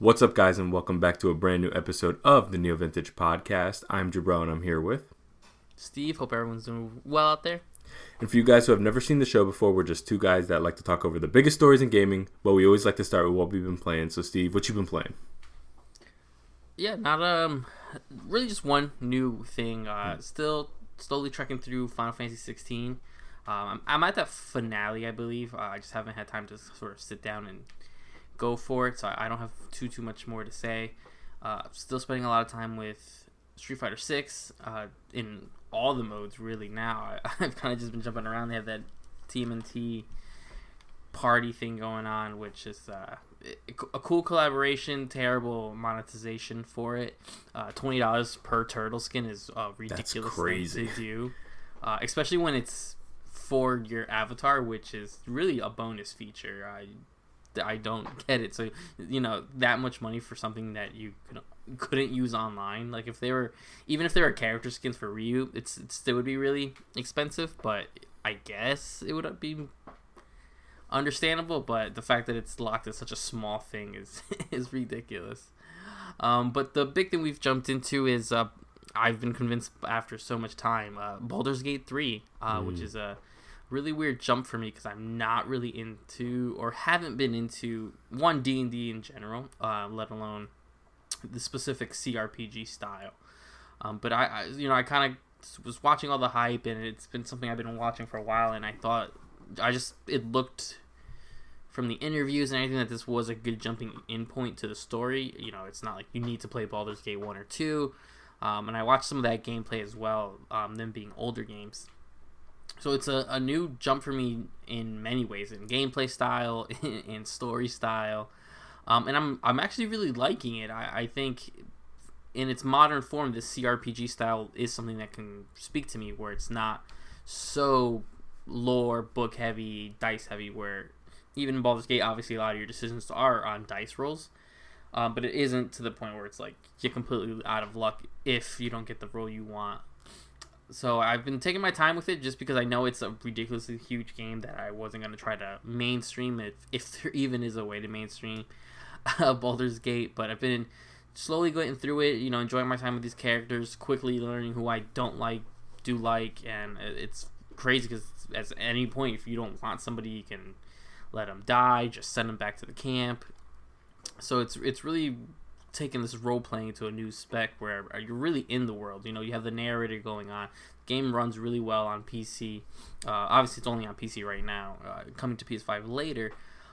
What's up, guys, and welcome back to a brand new episode of the NeoVintage podcast. I'm Jabril, and I'm here with Steve. Hope everyone's doing well out there. And for you guys who have never seen the show before, we're just two guys that like to talk over the biggest stories in gaming, but we always like to start with what we've been playing. So, Steve, what you been playing? Yeah, not really just one new thing. Still slowly trekking through Final Fantasy 16. I'm at that finale, I believe. I just haven't had time to sort of sit down and go for it, so I don't have too much more to say. Still spending a lot of time with Street Fighter 6 in all the modes really now. I've kind of just been jumping around. They have that TMNT party thing going on, which is a cool collaboration, terrible monetization for it. $20 per turtle skin is ridiculous. That's crazy to do, especially when it's for your avatar, which is really a bonus feature. I don't get it. So, that much money for something that you couldn't use online. Like, even if they were character skins for Ryu, it still would be really expensive, but I guess it would be understandable. But the fact that it's locked at such a small thing is ridiculous. But the big thing we've jumped into is I've been convinced after so much time, Baldur's Gate 3, which is a really weird jump for me because I'm not really into, or haven't been into, D&D in general, let alone the specific CRPG style. But I kind of was watching all the hype, and it's been something I've been watching for a while, and I thought it looked from the interviews and everything that this was a good jumping in point to the story. It's not like you need to play Baldur's Gate 1 or 2. And I watched some of that gameplay as well, them being older games. So it's a new jump for me in many ways, in gameplay style, in story style, and I'm actually really liking it. I think in its modern form, this CRPG style is something that can speak to me, where it's not so lore, book heavy, dice heavy, where even in Baldur's Gate, obviously a lot of your decisions are on dice rolls, but it isn't to the point where it's like you're completely out of luck if you don't get the roll you want. So I've been taking my time with it just because I know it's a ridiculously huge game that I wasn't going to try to mainstream, if there even is a way to mainstream Baldur's Gate. But I've been slowly going through it, enjoying my time with these characters, quickly learning who I don't like, do like, and it's crazy because at any point, if you don't want somebody, you can let them die, just send them back to the camp. So it's really taking this role playing to a new spec where you're really in the world. You have the narrator going on. The game runs really well on PC. Obviously, it's only on PC right now, coming to PS5 later.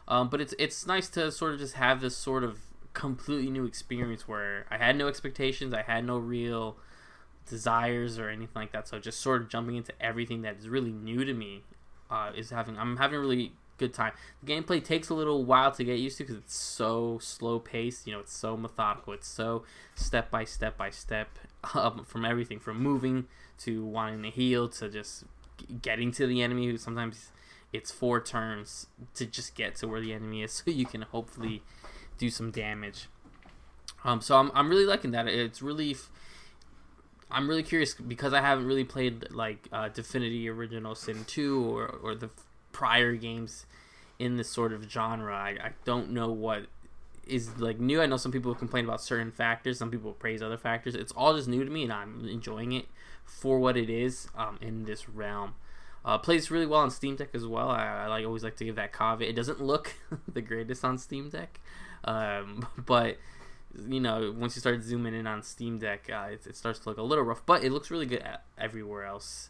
But it's nice to sort of just have this sort of completely new experience where I had no expectations, I had no real desires or anything like that. So just sort of jumping into everything that is really new to me I'm having a really good time. The gameplay takes a little while to get used to because it's so slow paced. It's so methodical. It's so step by step from everything from moving to wanting to heal to just getting to the enemy, who sometimes it's 4 turns to just get to where the enemy is so you can hopefully do some damage. So I'm really liking that. I'm really curious because I haven't really played like Divinity Original Sin 2 or the prior games in this sort of genre. I don't know what is like new. I know some people complain about certain factors, some people praise other factors. It's all just new to me, and I'm enjoying it for what it is in this realm. Plays really well on Steam Deck as well. I always like to give that caveat. It doesn't look the greatest on Steam Deck, but once you start zooming in on Steam Deck, it starts to look a little rough, but it looks really good everywhere else.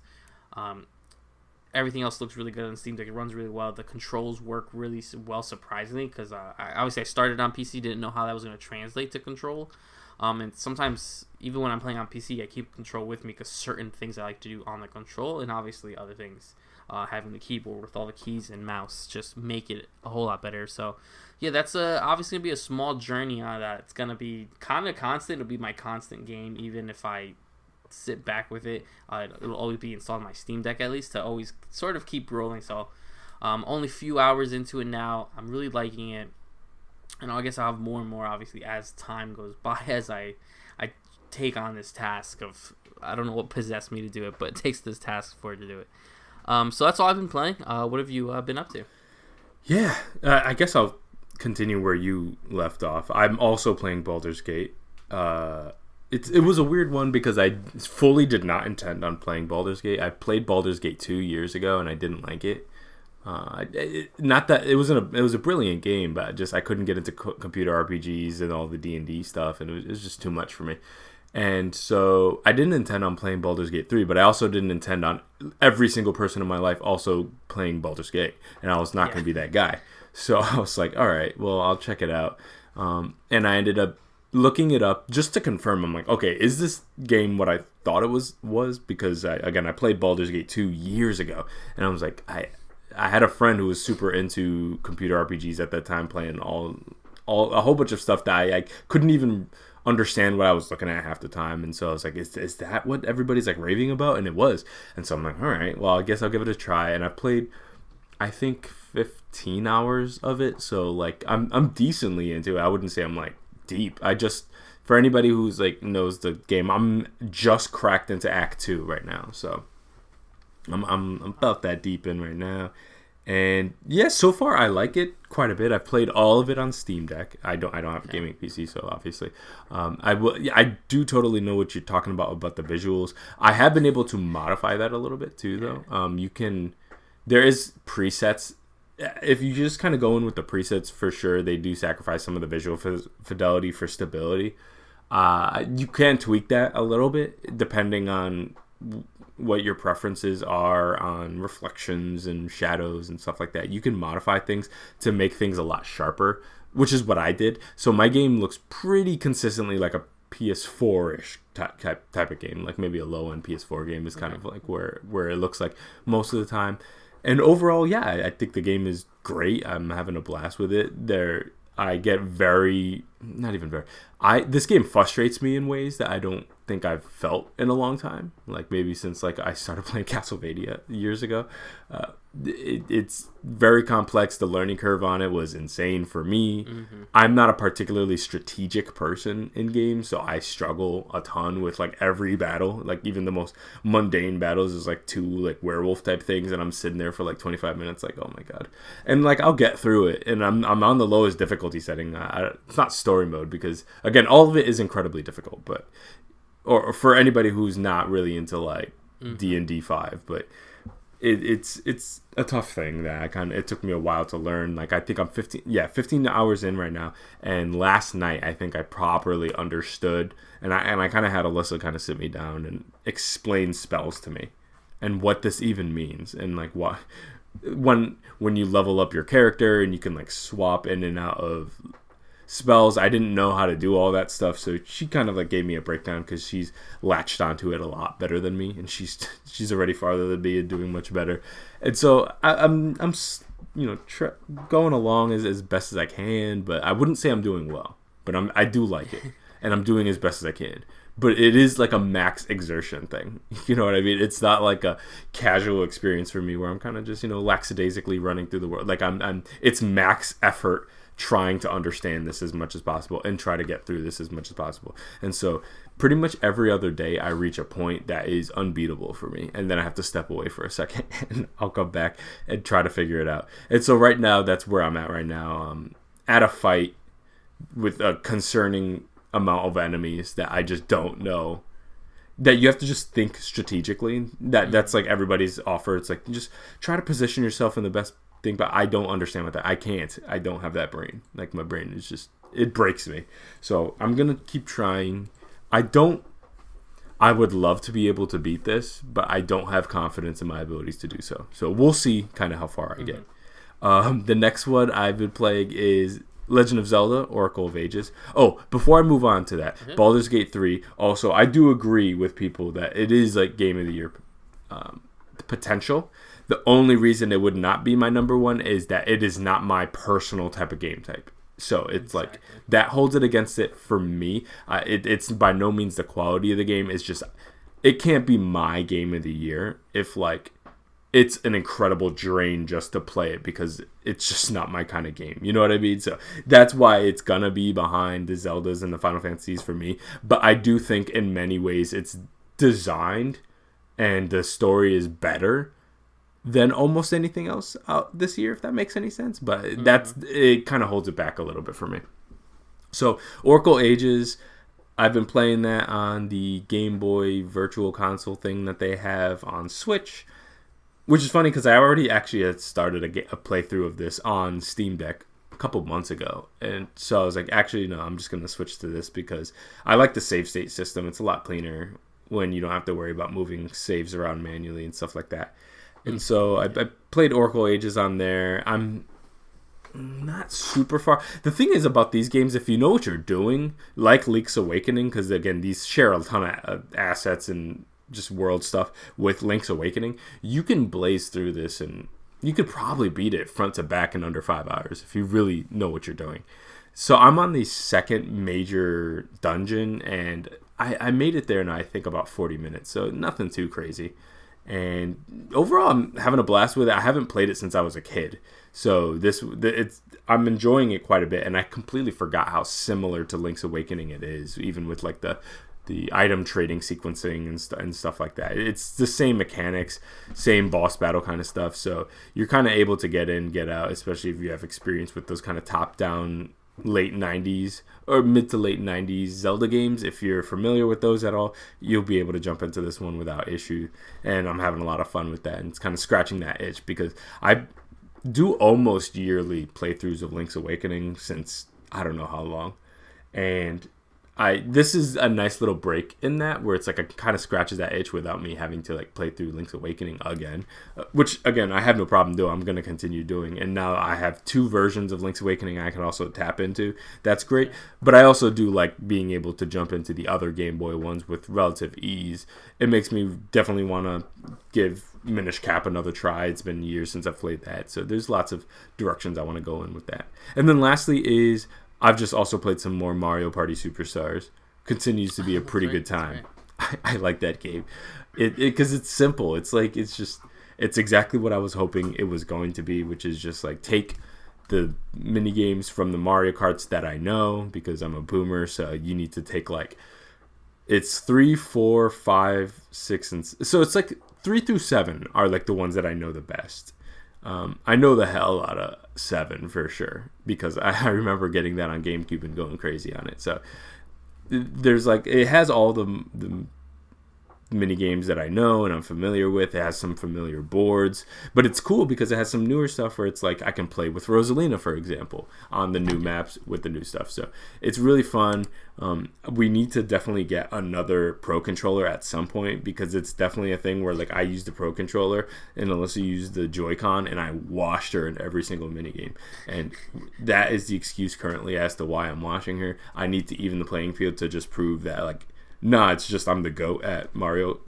Everything else looks really good on Steam Deck. It runs really well. The controls work really well, obviously, because I started on PC, didn't know how that was going to translate to control. And sometimes, even when I'm playing on PC, I keep control with me because certain things I like to do on the control, and obviously other things, having the keyboard with all the keys and mouse, just make it a whole lot better. So, yeah, that's obviously going to be a small journey on that. It's going to be kind of constant. It'll be my constant game, even if I sit back with it. It'll always be installed on my Steam Deck, at least, to always sort of keep rolling. So only a few hours into it now. I'm really liking it, and I guess I'll have more and more obviously as time goes by, as I take on this task of, I don't know what possessed me to do it, but it takes this task for it to do it. So that's all I've been playing. What have you been up to? Yeah, I guess I'll continue where you left off, I'm also playing Baldur's Gate. It was a weird one because I fully did not intend on playing Baldur's Gate. I played Baldur's Gate 2 years ago and I didn't like it. Not that it was a brilliant game, but I couldn't get into computer RPGs and all the D&D stuff, and it was just too much for me. And so I didn't intend on playing Baldur's Gate 3, but I also didn't intend on every single person in my life also playing Baldur's Gate, and I was not going to be that guy. So I was like, all right, well, I'll check it out. And I ended up looking it up just to confirm. I'm like, okay, is this game what I thought it was? Because I played Baldur's Gate 2 years ago, and I was like, I had a friend who was super into computer RPGs at that time, playing a whole bunch of stuff that I couldn't even understand what I was looking at half the time. And so I was like, is that what everybody's like raving about? And it was. And so I'm like, all right, well, I guess I'll give it a try. And I played, I think, 15 hours of it. So like I'm decently into it. I wouldn't say I'm like deep. For anybody who's like knows the game, I'm just cracked into Act 2 right now. So I'm about that deep in right now. And yeah, so far I like it quite a bit. I've played all of it on Steam Deck. I don't have a gaming PC, so obviously, I do totally know what you're talking about the visuals. I have been able to modify that a little bit too, though. There is presets. If you just kind of go in with the presets, for sure, they do sacrifice some of the visual fidelity for stability. You can tweak that a little bit depending on what your preferences are on reflections and shadows and stuff like that. You can modify things to make things a lot sharper, which is what I did. So my game looks pretty consistently like a PS4-ish type of game. Like maybe a low-end PS4 game is kind of like where it looks like most of the time. And overall, yeah, I think the game is great. I'm having a blast with it. I get this game frustrates me in ways that I don't think I've felt in a long time. Like maybe since like I started playing Castlevania years ago. It's very complex. The learning curve on it was insane for me. Mm-hmm. I'm not a particularly strategic person in games, so I struggle a ton with like every battle. Like even the most mundane battles is like 2 like werewolf type things, and I'm sitting there for like 25 minutes like, oh my god. And like I'll get through it, and I'm on the lowest difficulty setting. It's not story mode because again, all of it is incredibly difficult, but or for anybody who's not really into like D&D 5, but it's a tough thing that it took me a while to learn. Like I think I'm 15 hours in right now, and last night I think I properly understood, and I kind of had Alyssa kind of sit me down and explain spells to me and what this even means, and like what when you level up your character and you can like swap in and out of spells. I didn't know how to do all that stuff, so she kind of like gave me a breakdown because she's latched onto it a lot better than me, and she's already farther than me and doing much better. And so I'm going along as best as I can, but I wouldn't say I'm doing well. But I do like it, and I'm doing as best as I can. But it is like a max exertion thing. You know what I mean? It's not like a casual experience for me where I'm kind of just lackadaisically running through the world. Like it's max effort, trying to understand this as much as possible and try to get through this as much as possible. And so pretty much every other day I reach a point that is unbeatable for me, and then I have to step away for a second and I'll come back and try to figure it out. And so right now that's where I'm at right now, at a fight with a concerning amount of enemies that I just don't know, that you have to just think strategically. That's like everybody's offer. It's like just try to position yourself in the best thing, but I don't understand what that. I don't have that brain. Like my brain is just, it breaks me. So I'm gonna keep trying. I would love to be able to beat this, but I don't have confidence in my abilities to do so. So we'll see kind of how far I get. The next one I've been playing is Legend of Zelda: Oracle of Ages. Oh, before I move on to that, Baldur's Gate 3. Also, I do agree with people that it is like Game of the Year potential. The only reason it would not be my number one is that it is not my personal type of game type. So it's like that holds it against it for me. It's by no means the quality of the game. It's just it can't be my Game of the Year if like it's an incredible drain just to play it because it's just not my kind of game. You know what I mean? So that's why it's gonna be behind the Zeldas and the Final Fantasies for me. But I do think in many ways it's designed and the story is better than almost anything else out this year, if that makes any sense. But it kind of holds it back a little bit for me. So Oracle Ages, I've been playing that on the Game Boy Virtual Console thing that they have on Switch, which is funny because I already actually had started a playthrough of this on Steam Deck a couple months ago. And so I was like, actually, no, I'm just going to switch to this because I like the save state system. It's a lot cleaner when you don't have to worry about moving saves around manually and stuff like that. And so I played Oracle Ages on there. I'm not super far. The thing is about these games, if you know what you're doing, like Link's Awakening, because again, these share a ton of assets and just world stuff with Link's Awakening, you can blaze through this and you could probably beat it front to back in under 5 hours if you really know what you're doing. So I'm on the second major dungeon, and I made it there in, I think, about 40 minutes, so nothing too crazy. And overall, I'm having a blast with it. I haven't played it since I was a kid, so I'm enjoying it quite a bit. And I completely forgot how similar to Link's Awakening it is, even with like the item trading sequencing and stuff like that. It's the same mechanics, same boss battle kind of stuff. So you're kind of able to get in, get out, especially if you have experience with those kind of top-down late 90s or mid to late 90s Zelda games. If you're familiar with those at all, you'll be able to jump into this one without issue, and I'm having a lot of fun with that, and it's kind of scratching that itch because I do almost yearly playthroughs of Link's Awakening since I don't know how long, and this is a nice little break in that where it's like it kind of scratches that itch without me having to like play through Link's Awakening again, which again I have no problem doing. I'm going to continue doing, and now I have 2 versions of Link's Awakening I can also tap into. That's great, but I also do like being able to jump into the other Game Boy ones with relative ease. It makes me definitely want to give Minish Cap another try. It's been years since I've played that, so there's lots of directions I want to go in with that. And then lastly is I've just also played some more Mario Party Superstars. Continues to be a pretty good time. I like that game. Because it's simple. It's like, it's exactly what I was hoping it was going to be, which is just like take the mini games from the Mario Karts that I know, because I'm a boomer. So you need to take like, it's 3, 4, 5, 6, and so it's like 3 through 7 are like the ones that I know the best. I know the hell out of 7 for sure because I remember getting that on GameCube and going crazy on it. So there's like, it has all the mini games that I know and I'm familiar with. It has some familiar boards, but it's cool because it has some newer stuff where it's like I can play with Rosalina, for example, on the new maps with the new stuff. So it's really fun. We need to definitely get another Pro controller at some point because it's definitely a thing where like I use the Pro controller and Alyssa used the Joy-Con and I washed her in every single mini game, and that is the excuse currently as to why I'm washing her. I need to even the playing field to just prove that like, nah, it's just I'm the GOAT at Mario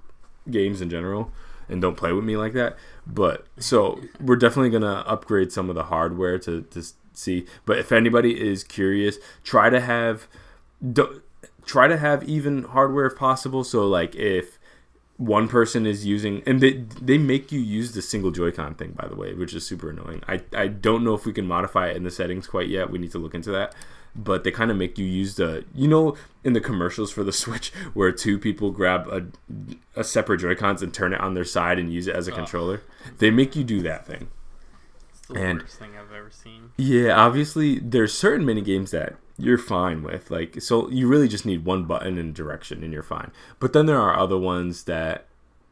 games in general, and don't play with me like that. But so we're definitely gonna upgrade some of the hardware to see. But if anybody is curious, try to have even hardware if possible. So like if one person is using, and they make you use the single Joy-Con thing, by the way, which is super annoying. I don't know if we can modify it in the settings quite yet. We need to look into that. But they kind of make you use in the commercials for the Switch where 2 people grab a separate Joy-Cons and turn it on their side and use it as a controller. They make you do that thing. It's the worst thing I've ever seen. Yeah, obviously there's certain mini games that you're fine with. Like, so you really just need one button and direction and you're fine. But then there are other ones that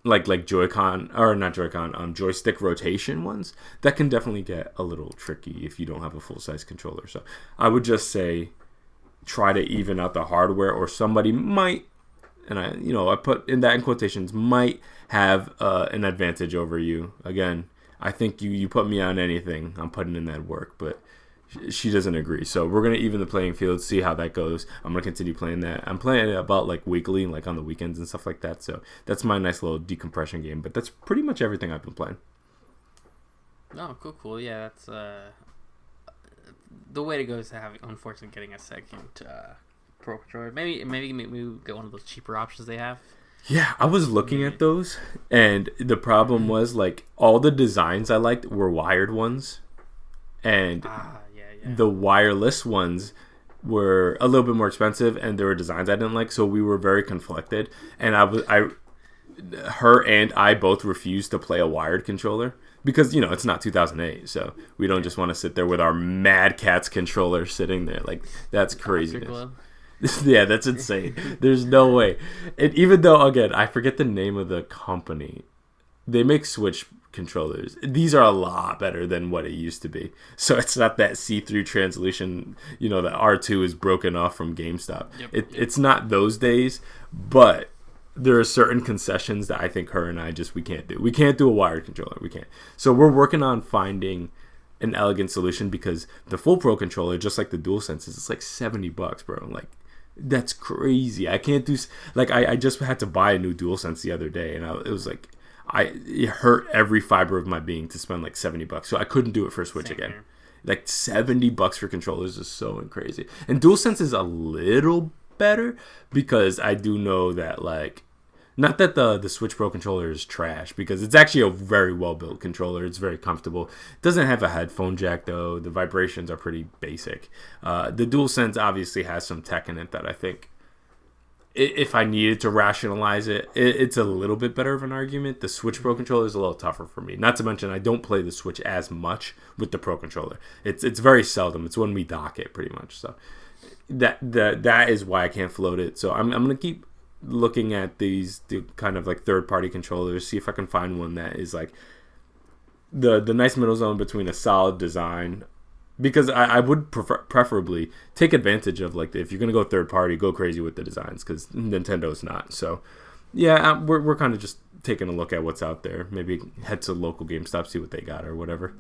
like Joy-Con, or not Joy-Con, joystick rotation ones that can definitely get a little tricky if you don't have a full-size controller. So I would just say try to even out the hardware, or somebody might, and I put in that in quotations, might have an advantage over you. Again, I think you put me on anything, I'm putting in that work, but she doesn't agree. So we're going to even the playing field, see how that goes. I'm going to continue playing that. I'm playing it about like weekly, like on the weekends and stuff like that. So that's my nice little decompression game. But that's pretty much everything I've been playing. Oh, cool. Yeah, that's the way to go is to have, unfortunately, getting a second Pro controller. Maybe we get one of those cheaper options they have. Yeah, I was looking at those, and the problem was like all the designs I liked were wired ones, and the wireless ones were a little bit more expensive, and there were designs I didn't like, so we were very conflicted. And her and I both refused to play a wired controller because it's not 2008, so we don't just want to sit there with our Mad Catz controller sitting there. Like, that's craziness. Yeah, that's insane. There's no way. And even though, again, I forget the name of the company, they make Switch controllers. These are a lot better than what it used to be. So it's not that see-through translution, the R2 is broken off from GameStop. It's not those days, but there are certain concessions that I think her and I we can't do. We can't do a wired controller. We can't. So we're working on finding an elegant solution, because the full Pro controller, just like the DualSense, it's like $70, bro. Like, that's crazy. I can't do, like, I just had to buy a new DualSense the other day, and it was like, it hurt every fiber of my being to spend like $70. So I couldn't do it for Switch again. Like, $70 for controllers is so crazy. And DualSense is a little better, because I do know that, like, not that the Switch Pro controller is trash, because it's actually a very well built controller. It's very comfortable. It doesn't have a headphone jack though. The vibrations are pretty basic. The DualSense obviously has some tech in it that I think, if I needed to rationalize it's a little bit better of an argument. The Switch Pro controller is a little tougher for me. Not to mention, I don't play the Switch as much with the Pro controller. It's very seldom. It's when we dock it, pretty much. So that is why I can't float it. So I'm gonna keep looking at the kind of like third-party controllers, see if I can find one that is like the nice middle zone between a solid design, because I would preferably take advantage of, like, if you're gonna go third-party, go crazy with the designs, because Nintendo's not. So yeah, we're kind of just taking a look at what's out there. Maybe head to local GameStop, see what they got or whatever.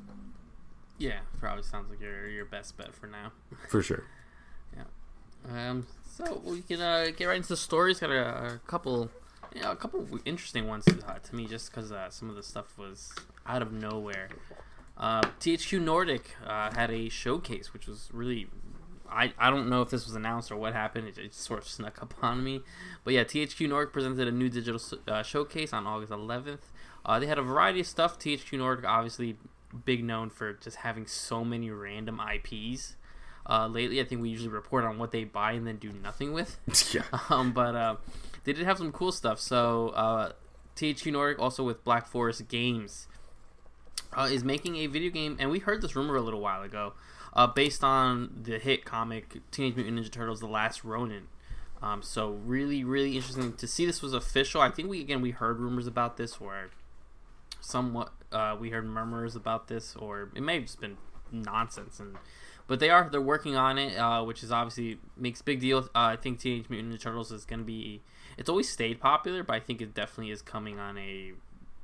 Yeah, probably sounds like your best bet for now. For sure. Yeah. So we can get right into the stories. Got a couple interesting ones to me, just because some of the stuff was out of nowhere. THQ Nordic had a showcase, which was really, I don't know if this was announced or what happened. It sort of snuck up on me. But yeah, THQ Nordic presented a new digital showcase on August 11th. They had a variety of stuff. THQ Nordic, obviously big known for just having so many random IPs. Lately, I think we usually report on what they buy and then do nothing with. Yeah. But they did have some cool stuff. So THQ Nordic, also with Black Forest Games, is making a video game, and we heard this rumor a little while ago, based on the hit comic Teenage Mutant Ninja Turtles: The Last Ronin. So really, really interesting to see this was official. I think we heard rumors about this, or somewhat we heard murmurs about this, or it may have just been nonsense. But they're working on it, which is obviously makes big deal. I think Teenage Mutant Ninja Turtles is going to be, it's always stayed popular, but I think it definitely is coming on a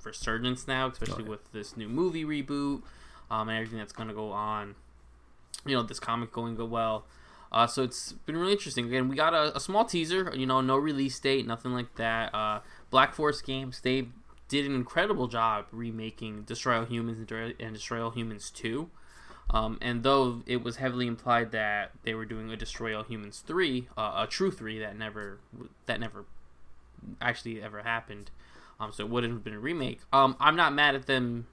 resurgence now, especially with this new movie reboot and everything that's going to go on. This comic going go well. So it's been really interesting. Again, we got a small teaser, no release date, nothing like that. Black Forest Games, they did an incredible job remaking Destroy All Humans and Destroy All Humans 2. And though it was heavily implied that they were doing a Destroy All Humans 3, a true 3 that never actually ever happened, so it wouldn't have been a remake. I'm not mad at them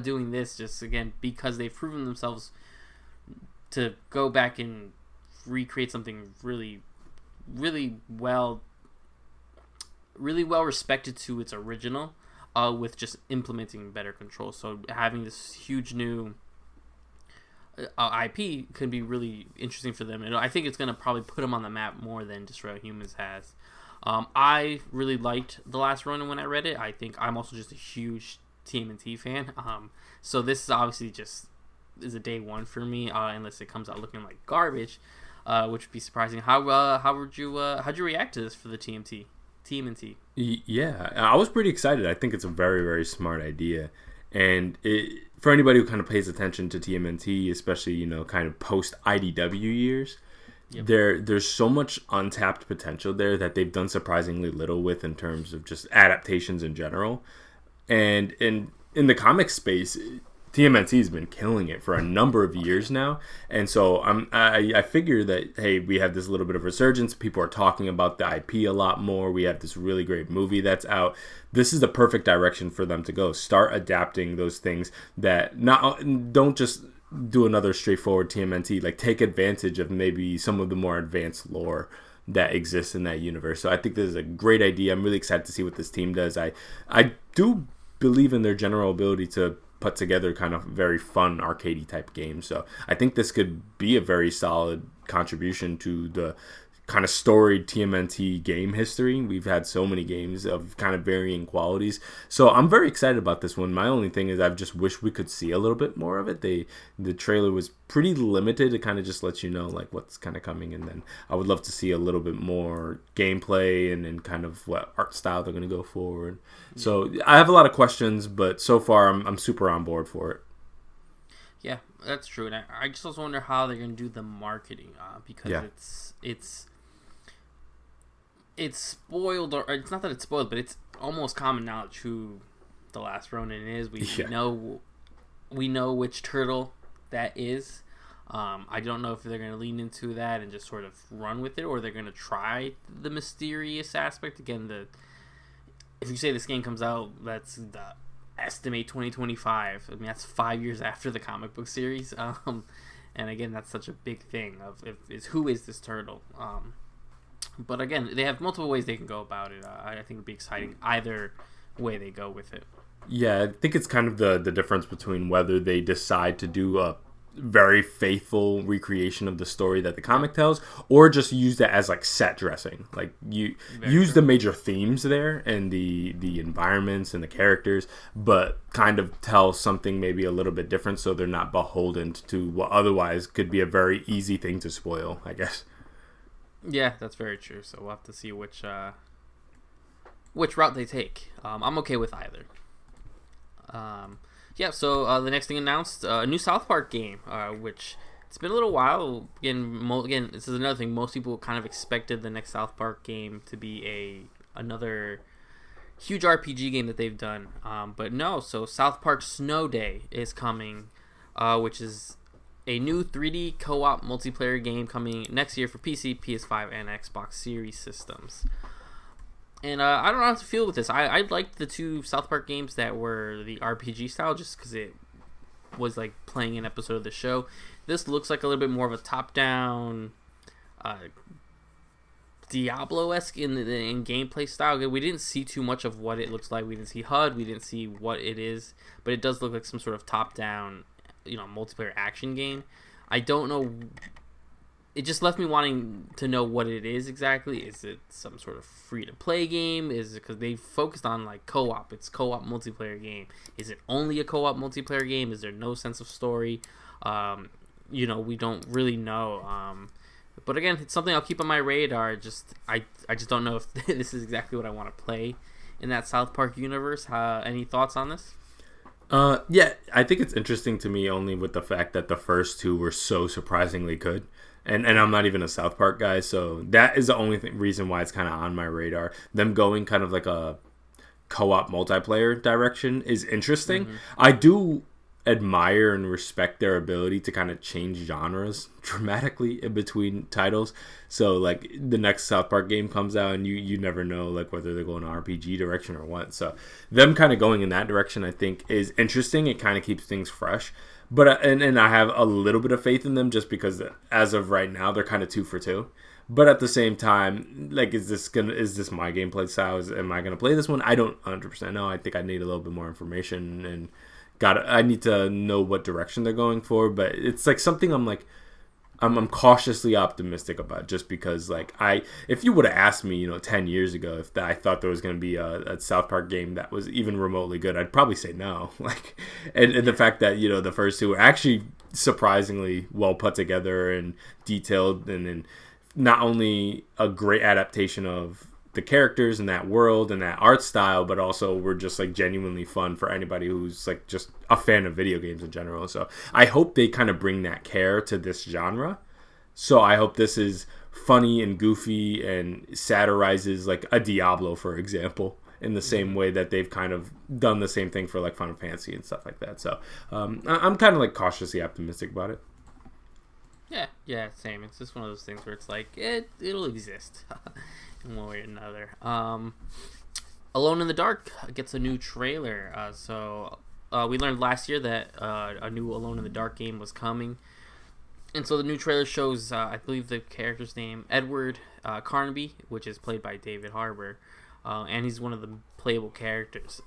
doing this, just again because they've proven themselves to go back and recreate something really, really well respected to its original, with just implementing better controls. So having this huge new IP could be really interesting for them, and I think it's going to probably put them on the map more than Destroy All Humans has. I really liked The Last Ronin when I read it. I think I'm also just a huge TMNT fan, so this is obviously just is a day one for me, unless it comes out looking like garbage, which would be surprising. How'd you react to this for the TMNT? Yeah, I was pretty excited. I think it's a very, very smart idea. And for anybody who kind of pays attention to TMNT, especially, kind of post IDW years, yep, there's so much untapped potential there that they've done surprisingly little with in terms of just adaptations in general. And in the comic space, TMNT has been killing it for a number of years now. And so I figure that, hey, we have this little bit of resurgence. People are talking about the IP a lot more. We have this really great movie that's out. This is the perfect direction for them to go. Start adapting those things that don't just do another straightforward TMNT. Like, take advantage of maybe some of the more advanced lore that exists in that universe. So I think this is a great idea. I'm really excited to see what this team does. I do believe in their general ability to put together kind of very fun arcadey type games. So I think this could be a very solid contribution to the kind of storied TMNT game history. We've had so many games of kind of varying qualities. So I'm very excited about this one. My only thing is I just wish we could see a little bit more of it. The trailer was pretty limited. It kind of just lets you know like what's kind of coming, and then I would love to see a little bit more gameplay and kind of what art style they're going to go forward. So I have a lot of questions, but so far I'm super on board for it. Yeah, that's true. And I just also wonder how they're going to do the marketing because it's spoiled, or it's not that it's spoiled, but it's almost common knowledge who the Last Ronin is. We know which turtle that is. I don't know if they're going to lean into that and just sort of run with it, or they're going to try the mysterious aspect again. If you say this game comes out, that's the estimate 2025. I mean, that's 5 years after the comic book series. And again, that's such a big thing of who is this turtle. But again, they have multiple ways they can go about it. I think it'd be exciting either way they go with it. Yeah, I think it's kind of the difference between whether they decide to do a very faithful recreation of the story that the comic tells, or just use that as like set dressing. Like use the major themes there and the environments and the characters, but kind of tell something maybe a little bit different so they're not beholden to what otherwise could be a very easy thing to spoil, I guess. Yeah, that's very true. So we'll have to see which route they take. I'm okay with either. So the next thing announced, a new South Park game, which it's been a little while. Again, this is another thing. Most people kind of expected the next South Park game to be another huge RPG game that they've done. But no, so South Park Snow Day is coming, which is a new 3D co-op multiplayer game coming next year for PC, PS5, and Xbox Series systems. And I don't know how to feel with this. I liked the two South Park games that were the RPG style just because it was like playing an episode of the show. This looks like a little bit more of a top-down Diablo-esque in gameplay style. We didn't see too much of what it looks like. We didn't see HUD. We didn't see what it is. But it does look like some sort of top-down multiplayer action game. I don't know. It just left me wanting to know what it is exactly. Is it some sort of free-to-play game? Is it because they focused on like co-op? It's co-op multiplayer game. Is it only a co-op multiplayer game? Is there no sense of story? We don't really know. But again, it's something I'll keep on my radar. I just don't know if this is exactly what I want to play in that South Park universe. Any thoughts on this? Yeah, I think it's interesting to me only with the fact that the first two were so surprisingly good. And I'm not even a South Park guy, so that is the only reason why it's kind of on my radar. Them going kind of like a co-op multiplayer direction is interesting. Mm-hmm. I do admire and respect their ability to kind of change genres dramatically in between titles. So like the next South Park game comes out and you never know like whether they're going RPG direction or what. So them kind of going in that direction I think is interesting. It kind of keeps things fresh. But and I have a little bit of faith in them just because as of right now they're kind of 2 for 2. But at the same time, like is this my gameplay style? Am I gonna play this one? I don't 100% know. I think I need a little bit more information and I need to know what direction they're going for. But it's like something I'm cautiously optimistic about, just because like if you would have asked me 10 years ago if I thought there was going to be a South Park game that was even remotely good, I'd probably say no. Like and the fact that the first two were actually surprisingly well put together and detailed, and not only a great adaptation of the characters in that world and that art style, but also were just like genuinely fun for anybody who's like just a fan of video games in general. So I hope they kind of bring that care to this genre. So I hope this is funny and goofy and satirizes like a Diablo, for example, in the same way that they've kind of done the same thing for like Final Fantasy and stuff like that. So I'm kind of like cautiously optimistic about it. Yeah, same. It's just one of those things where it's like it'll exist in one way or another. Alone in the Dark gets a new trailer. So we learned last year that a new Alone in the Dark game was coming. And so the new trailer shows, I believe the character's name, Edward Carnaby, which is played by David Harbour. And he's one of the playable characters.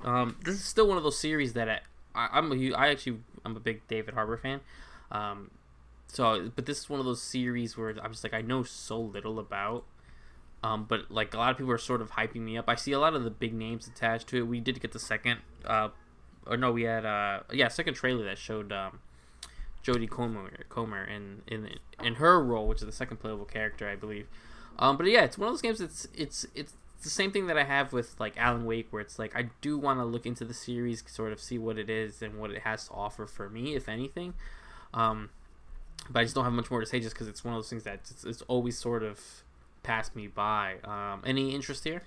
This is still one of those series that I'm a big David Harbour fan. But this is one of those series where I'm just like, I know so little about. But like a lot of people are sort of hyping me up. I see a lot of the big names attached to it. We did get the second, we had second trailer that showed Jodie Comer in her role, which is the second playable character, I believe. But yeah, it's one of those games. It's the same thing that I have with like Alan Wake, where it's like I do want to look into the series, sort of see what it is and what it has to offer for me, if anything. But I just don't have much more to say, just because it's one of those things that it's always sort of passed me by. Any interest here?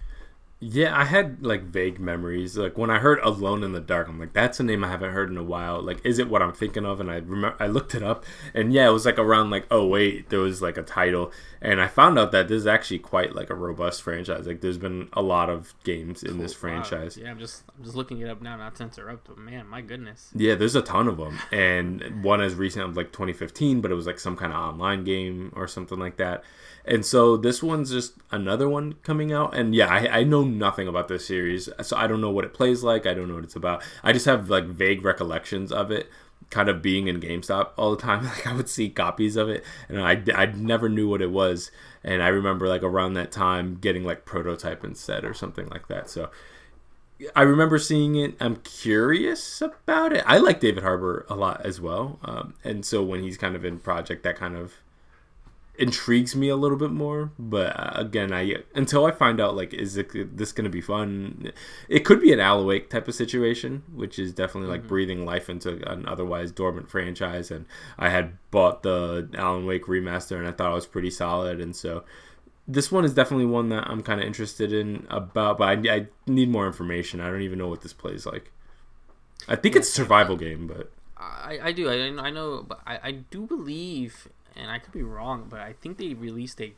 Yeah, I had like vague memories. Like when I heard Alone in the Dark, I'm like, that's a name I haven't heard in a while. Like, is it what I'm thinking of? And I looked it up, and yeah, it was like around like, oh wait, there was like a title, and I found out that this is actually quite like a robust franchise. Like there's been a lot of games in this franchise. Wow. Yeah, I'm just looking it up now, not to interrupt, but man, my goodness. Yeah, there's a ton of them, and one as recent as like 2015, but it was like some kind of online game or something like that. And so this one's just another one coming out. And yeah, I know nothing about this series, so I don't know what it plays like. I don't know what it's about. I just have like vague recollections of it kind of being in GameStop all the time. Like I would see copies of it, and I never knew what it was. And I remember like around that time getting like Prototype instead or something like that. So I remember seeing it. I'm curious about it. I like David Harbour a lot as well. And so when he's kind of in project, that kind of intrigues me a little bit more. But again, until I find out like, is this going to be fun? It could be an Alan Wake type of situation, which is definitely like breathing life into an otherwise dormant franchise. And I had bought the Alan Wake remaster, and I thought it was pretty solid. And so this one is definitely one that I'm kind of interested in about, but I need more information. I don't even know what this plays like. I think it's a survival game, but I do. I know, but I do believe, and I could be wrong, but I think they released a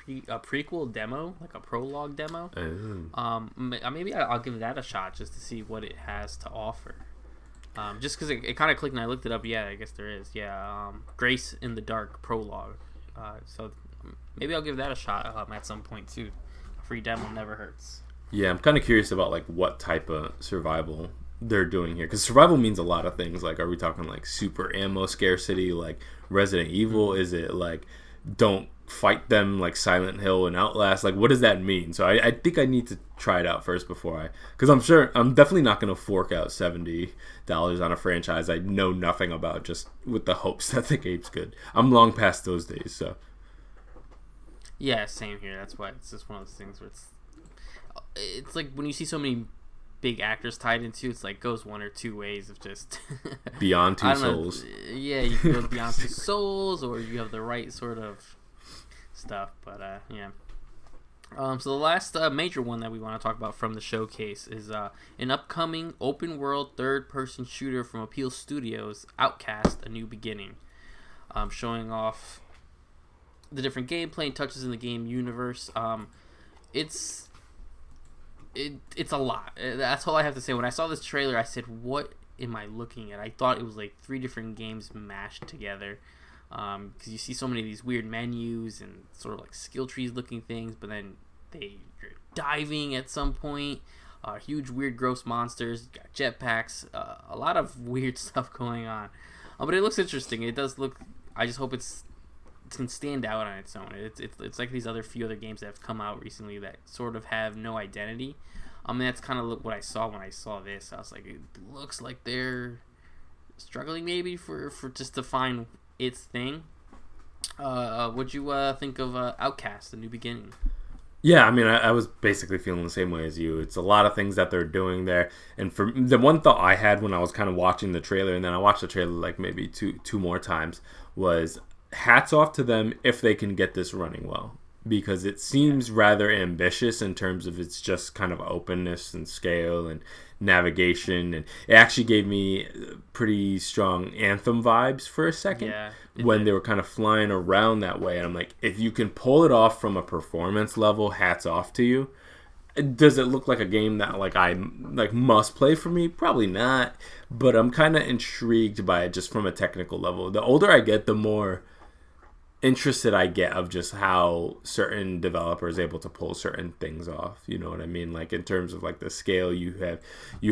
prequel demo, like a prologue demo. Maybe I'll give that a shot just to see what it has to offer. Just because it kind of clicked and I looked it up. Yeah, I guess there is. Yeah, Grace in the Dark prologue. So maybe I'll give that a shot at some point too. A free demo never hurts. Yeah, I'm kind of curious about like what type of survival they're doing here, because survival means a lot of things. Like, are we talking like super ammo scarcity like Resident Evil? Is it like don't fight them like Silent Hill and Outlast? Like, what does that mean? So I think I need to try it out first before because I'm definitely not going to fork out $70 on a franchise I know nothing about just with the hopes that the game's good. I'm long past those days. So yeah, same here. That's why it's just one of those things where it's like when you see so many big actors tied into, it's like goes one or two ways of just Beyond Two Souls. Yeah, you can go Beyond Two Souls, or you have the right sort of stuff. But yeah. So the last major one that we want to talk about from the showcase is an upcoming open world third-person shooter from Appeal Studios, Outcast: A New Beginning, showing off the different gameplay and touches in the game universe. It's a lot. That's all I have to say. When I saw this trailer, I said, what am I looking at? I thought it was like 3 different games mashed together. Because you see so many of these weird menus and sort of like skill trees looking things, but then you're diving at some point. Huge, weird, gross monsters. You got jetpacks. A lot of weird stuff going on. But it looks interesting. It does look... I just hope it can stand out on its own. It's like these few other games that have come out recently that sort of have no identity. That's kind of what I saw when I saw this. I was like, it looks like they're struggling maybe for just to find its thing. What'd you think of Outcast: A New Beginning? Yeah, I was basically feeling the same way as you. It's a lot of things that they're doing there. And for the one thought I had when I was kind of watching the trailer, and then I watched the trailer like maybe two more times, was hats off to them if they can get this running well, because it seems rather ambitious in terms of its just kind of openness and scale and navigation, and it actually gave me pretty strong Anthem vibes for a second when they were kind of flying around that way, and I'm like, if you can pull it off from a performance level, hats off to you. Does it look like a game that like I like must play for me? Probably not, but I'm kind of intrigued by it just from a technical level. The older I get, the more interested I get of just how certain developers are able to pull certain things off. You know what I mean? Like in terms of like the scale, you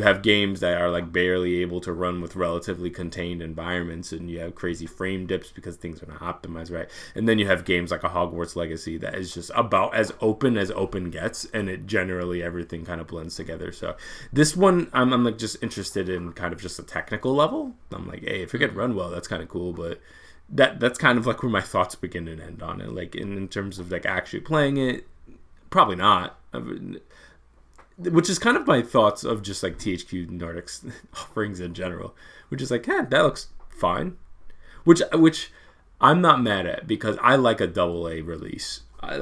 have games that are like barely able to run with relatively contained environments, and you have crazy frame dips because things are not optimized right. And then you have games like a Hogwarts Legacy that is just about as open gets, and it generally everything kind of blends together. So this one, I'm like just interested in kind of just a technical level. I'm like, hey, if it could run well, that's kind of cool, but that's kind of like where my thoughts begin and end on it. Like in terms of like actually playing it, probably not. I mean, which is kind of my thoughts of just like THQ Nordic's offerings in general, which is like, that looks fine. Which I'm not mad at, because I like a AA release. I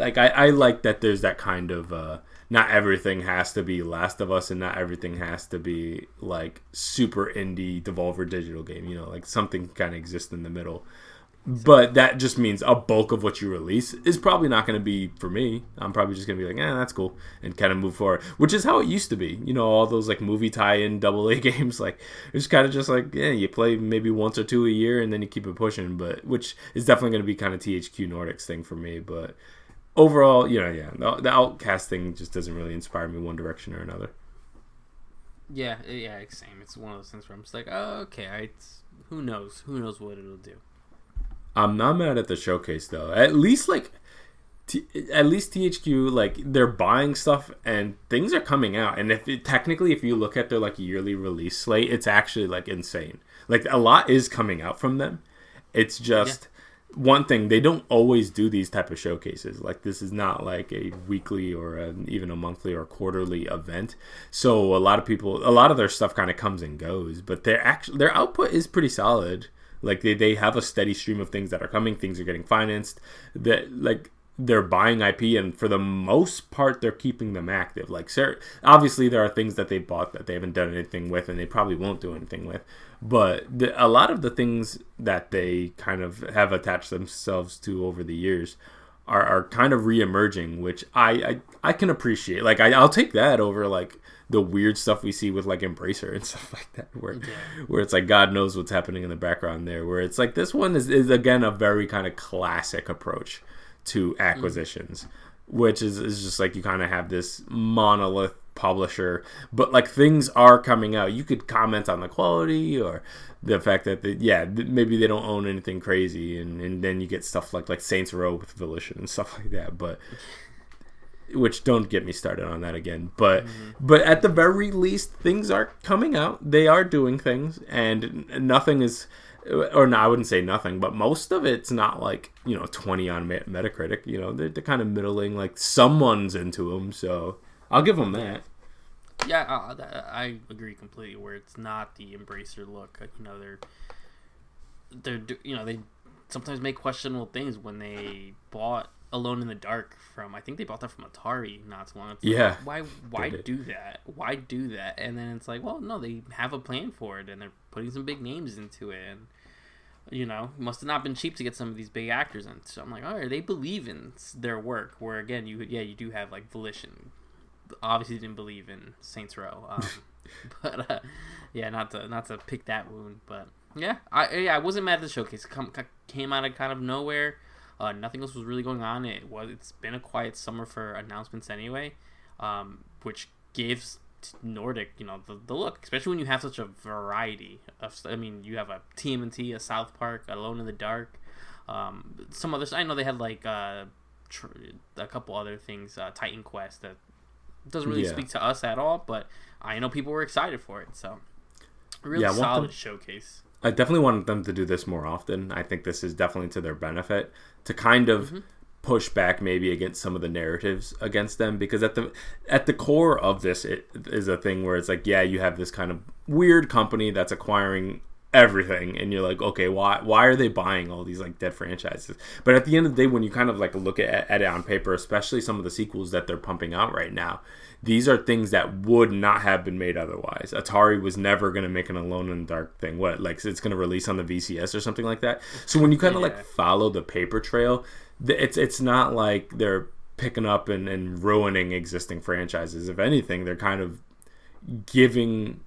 like that there's that kind of not everything has to be Last of Us, and not everything has to be like super indie Devolver Digital game. You know, like something kind of exists in the middle. But that just means a bulk of what you release is probably not going to be for me. I'm probably just going to be like, that's cool, and kind of move forward. Which is how it used to be. You know, all those like movie tie-in AA games, like it's kind of just like, you play maybe once or two a year, and then you keep it pushing. But which is definitely going to be kind of THQ Nordic's thing for me. But overall, the Outcast thing just doesn't really inspire me one direction or another. Yeah, same. It's one of those things where I'm just like, oh, okay, who knows what it'll do. I'm not mad at the showcase though. At least THQ, like, they're buying stuff and things are coming out. And if you look at their like yearly release slate, it's actually like insane. Like a lot is coming out from them. It's just one thing, they don't always do these type of showcases. Like this is not like a weekly or even a monthly or quarterly event. So a lot of their stuff kind of comes and goes, but their output is pretty solid. Like they have a steady stream of things that are coming. Things are getting financed. They're buying IP, and for the most part, they're keeping them active. Like, obviously, there are things that they bought that they haven't done anything with, and they probably won't do anything with. But a lot of the things that they kind of have attached themselves to over the years are kind of re-emerging, which I can appreciate. Like, I'll take that over like the weird stuff we see with like Embracer and stuff like that, where it's like God knows what's happening in the background there. Where it's like this one is again a very kind of classic approach to acquisitions, which is just like you kind of have this monolith publisher, but like things are coming out. You could comment on the quality or the fact that maybe they don't own anything crazy, and then you get stuff like Saints Row with Volition and stuff like that, but which don't get me started on that again. But at the very least, things are coming out. They are doing things, and nothing is, or no, I wouldn't say nothing, but most of it's not like 20 on Metacritic. They're kind of middling. Like someone's into them, so I'll give them that. Yeah, I agree completely. Where it's not the Embracer look. They sometimes make questionable things. When they bought Alone in the Dark I think they bought that from Atari not too long ago. Yeah. Why do that? Why do that? And then it's like, well, no, they have a plan for it, and they're putting some big names into it, and must have not been cheap to get some of these big actors in. So I'm like, all right, they believe in their work. Where again, you do have like Volition. Obviously, didn't believe in Saints Row, but not to pick that wound. But I wasn't mad at the showcase. It came out of kind of nowhere. Nothing else was really going on. It's been a quiet summer for announcements anyway, which gives Nordic, the look, especially when you have such a variety of. I mean, you have a TMNT, a South Park, Alone in the Dark, some others. I know they had like a couple other things, Titan Quest that doesn't really speak to us at all, but I know people were excited for it. So, really solid showcase. I definitely want them to do this more often. I think this is definitely to their benefit to kind of push back maybe against some of the narratives against them, because at the core of this, it is a thing where it's like, you have this kind of weird company that's acquiring everything, and you're like, okay, why are they buying all these like dead franchises? But at the end of the day, when you kind of like look at it on paper, especially some of the sequels that they're pumping out right now, these are things that would not have been made otherwise. Atari was never going to make an Alone in the Dark thing. Like it's going to release on the VCS or something like that. So when you kind of like follow the paper trail, it's not like they're picking up and ruining existing franchises. If anything, they're kind of giving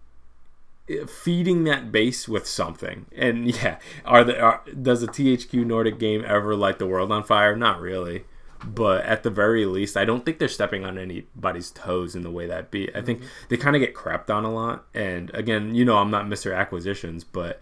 feeding that base with something. And yeah, does a THQ Nordic game ever light the world on fire? Not really. But at the very least, I don't think they're stepping on anybody's toes in the way that be. I think they kind of get crapped on a lot. And again, I'm not Mr. Acquisitions, but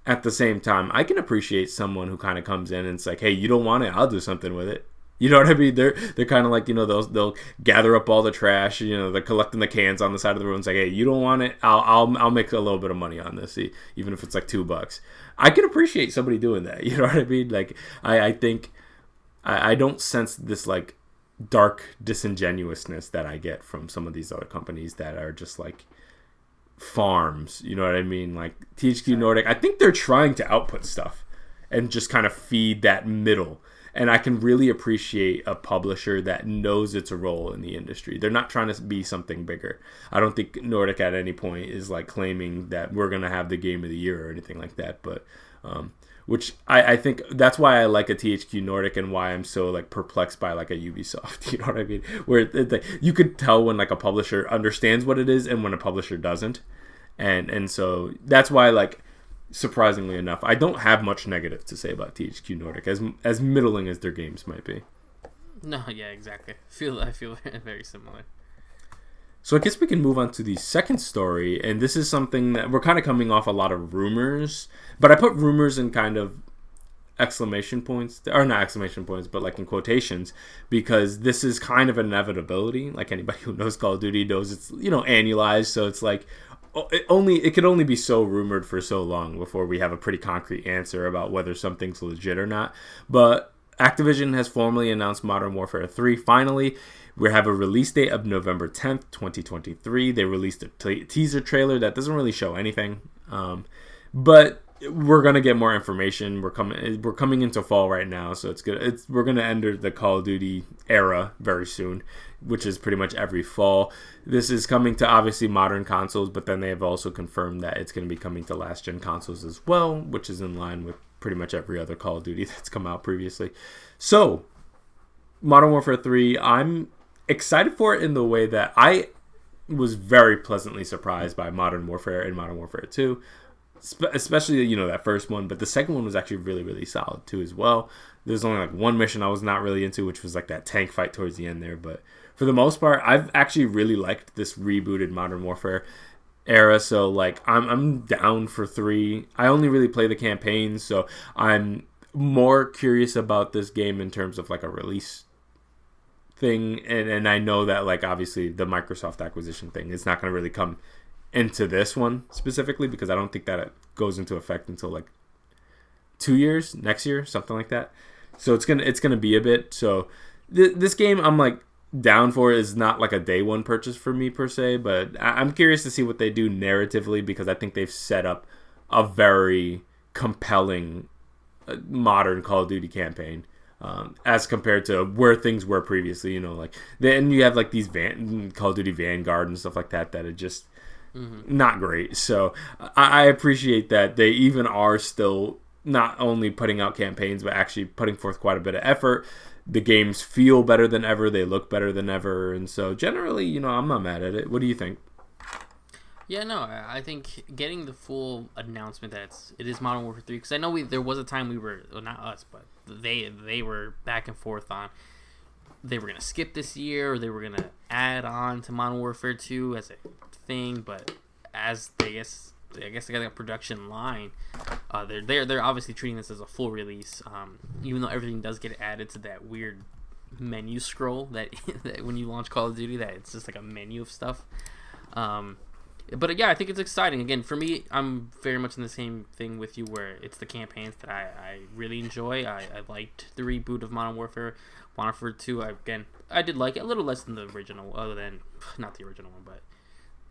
at the same time, I can appreciate someone who kind of comes in and it's like, hey, you don't want it, I'll do something with it. You know what I mean? They're kind of like, they'll gather up all the trash. They're collecting the cans on the side of the road. It's like, hey, you don't want it? I'll make a little bit of money on this, even if it's like $2. I can appreciate somebody doing that. You know what I mean? Like, I think I don't sense this like dark disingenuousness that I get from some of these other companies that are just like farms. You know what I mean? Like THQ Nordic, I think they're trying to output stuff and just kind of feed that middle. And I can really appreciate a publisher that knows its role in the industry. They're not trying to be something bigger. I don't think Nordic at any point is like claiming that we're going to have the game of the year or anything like that. But which I think that's why I like a THQ Nordic and why I'm so like perplexed by like a Ubisoft. You know what I mean? Where you could tell when like a publisher understands what it is and when a publisher doesn't. And so that's why like, surprisingly enough, I don't have much negative to say about THQ Nordic, as middling as their games might be. No, yeah, exactly. I feel very similar. So I guess we can move on to the second story, and this is something that we're kind of coming off a lot of rumors, but I put rumors in kind of exclamation points, or not exclamation points, but like in quotations, because this is kind of inevitability. Like anybody who knows Call of Duty knows it's annualized, so it's like it could only be so rumored for so long before we have a pretty concrete answer about whether something's legit or not. But Activision has formally announced Modern Warfare 3. Finally, we have a release date of November 10th, 2023. They released a teaser trailer that doesn't really show anything, but we're gonna get more information. We're coming into fall right now, so it's good. We're gonna enter the Call of Duty era very soon, which is pretty much every fall. This is coming to obviously modern consoles, but then they have also confirmed that it's going to be coming to last gen consoles as well, which is in line with pretty much every other Call of Duty that's come out previously. So, Modern Warfare 3, I'm excited for it in the way that I was very pleasantly surprised by Modern Warfare and Modern Warfare 2. Especially, that first one, but the second one was actually really, really solid too as well. There's only like one mission I was not really into, which was like that tank fight towards the end there, but for the most part, I've actually really liked this rebooted Modern Warfare era, so like I'm down for 3. I only really play the campaigns, so I'm more curious about this game in terms of like a release thing, and I know that like obviously the Microsoft acquisition thing is not going to really come into this one specifically, because I don't think that it goes into effect until like 2 years, next year, something like that. So it's gonna be a bit. So this game I'm like down for. Is not like a day one purchase for me per se, but I'm curious to see what they do narratively, because I think they've set up a very compelling modern Call of Duty campaign. As compared to where things were previously, like then you have like these Call of Duty Vanguard and stuff like that are just not great. So I appreciate that they even are still not only putting out campaigns, but actually putting forth quite a bit of effort. The games feel better than ever. They look better than ever. And so generally, I'm not mad at it. What do you think? Yeah, no, I think getting the full announcement that it is Modern Warfare 3, because I know there was a time we were, well, not us, but they were back and forth on they were going to skip this year or they were going to add on to Modern Warfare 2 as a thing, but as I guess they got a production line, they're obviously treating this as a full release, even though everything does get added to that weird menu scroll that when you launch Call of Duty, that it's just like a menu of stuff. But yeah, I think it's exciting. Again, for me, I'm very much in the same thing with you, where it's the campaigns that I really enjoy. I liked the reboot of Modern Warfare 2. I did like it a little less than the original, other than not the original one, but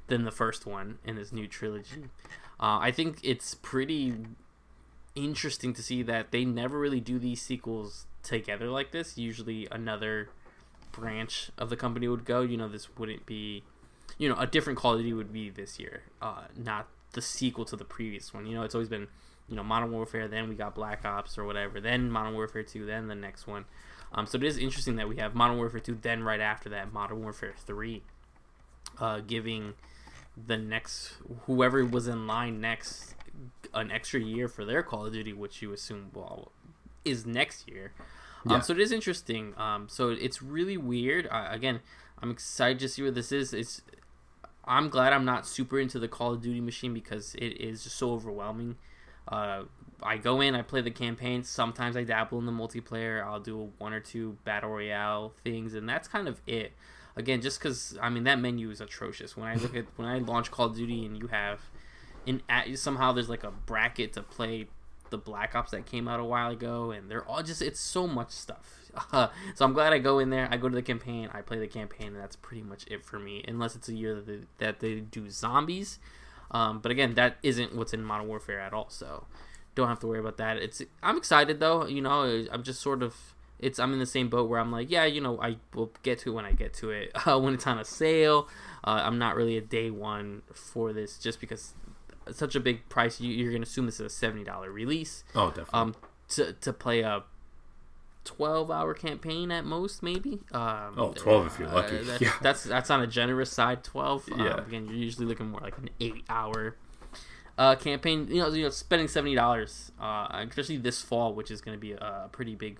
than the first one in this new trilogy. I think it's pretty interesting to see that they never really do these sequels together like this. Usually another branch of the company would go. This wouldn't be, a different Call of Duty would be this year, not the sequel to the previous one. It's always been, Modern Warfare, then we got Black Ops or whatever, then Modern Warfare 2, then the next one. So it is interesting that we have Modern Warfare 2, then right after that, Modern Warfare 3, giving the next whoever was in line next an extra year for their Call of Duty, which you assume is next year. So it is interesting. So it's really weird. Again, I'm excited to see where this is. I'm glad I'm not super into the Call of Duty machine because it is just so overwhelming. I go in, I play the campaign. Sometimes I dabble in the multiplayer. I'll do one or two battle royale things, and that's kind of it. Again, just because that menu is atrocious. When I launch Call of Duty and you have somehow there's like a bracket to play the Black Ops that came out a while ago, and they're all it's so much stuff. So I'm glad I go in there, I go to the campaign, I play the campaign, and that's pretty much it for me, unless it's a year that they do zombies. But again, that isn't what's in Modern Warfare at all, so don't have to worry about that. I'm excited though. I'm just sort of I'm in the same boat where I'm like, yeah, I will get to it when I get to it. When it's on a sale, I'm not really a day one for this, just because it's such a big price. You're gonna assume this is a $70 release. Oh, definitely. To play a 12-hour campaign at most, maybe. 12 if you're lucky. That's on a generous side. 12. Again, you're usually looking more like an 8-hour campaign. Spending $70, especially this fall, which is going to be a pretty big,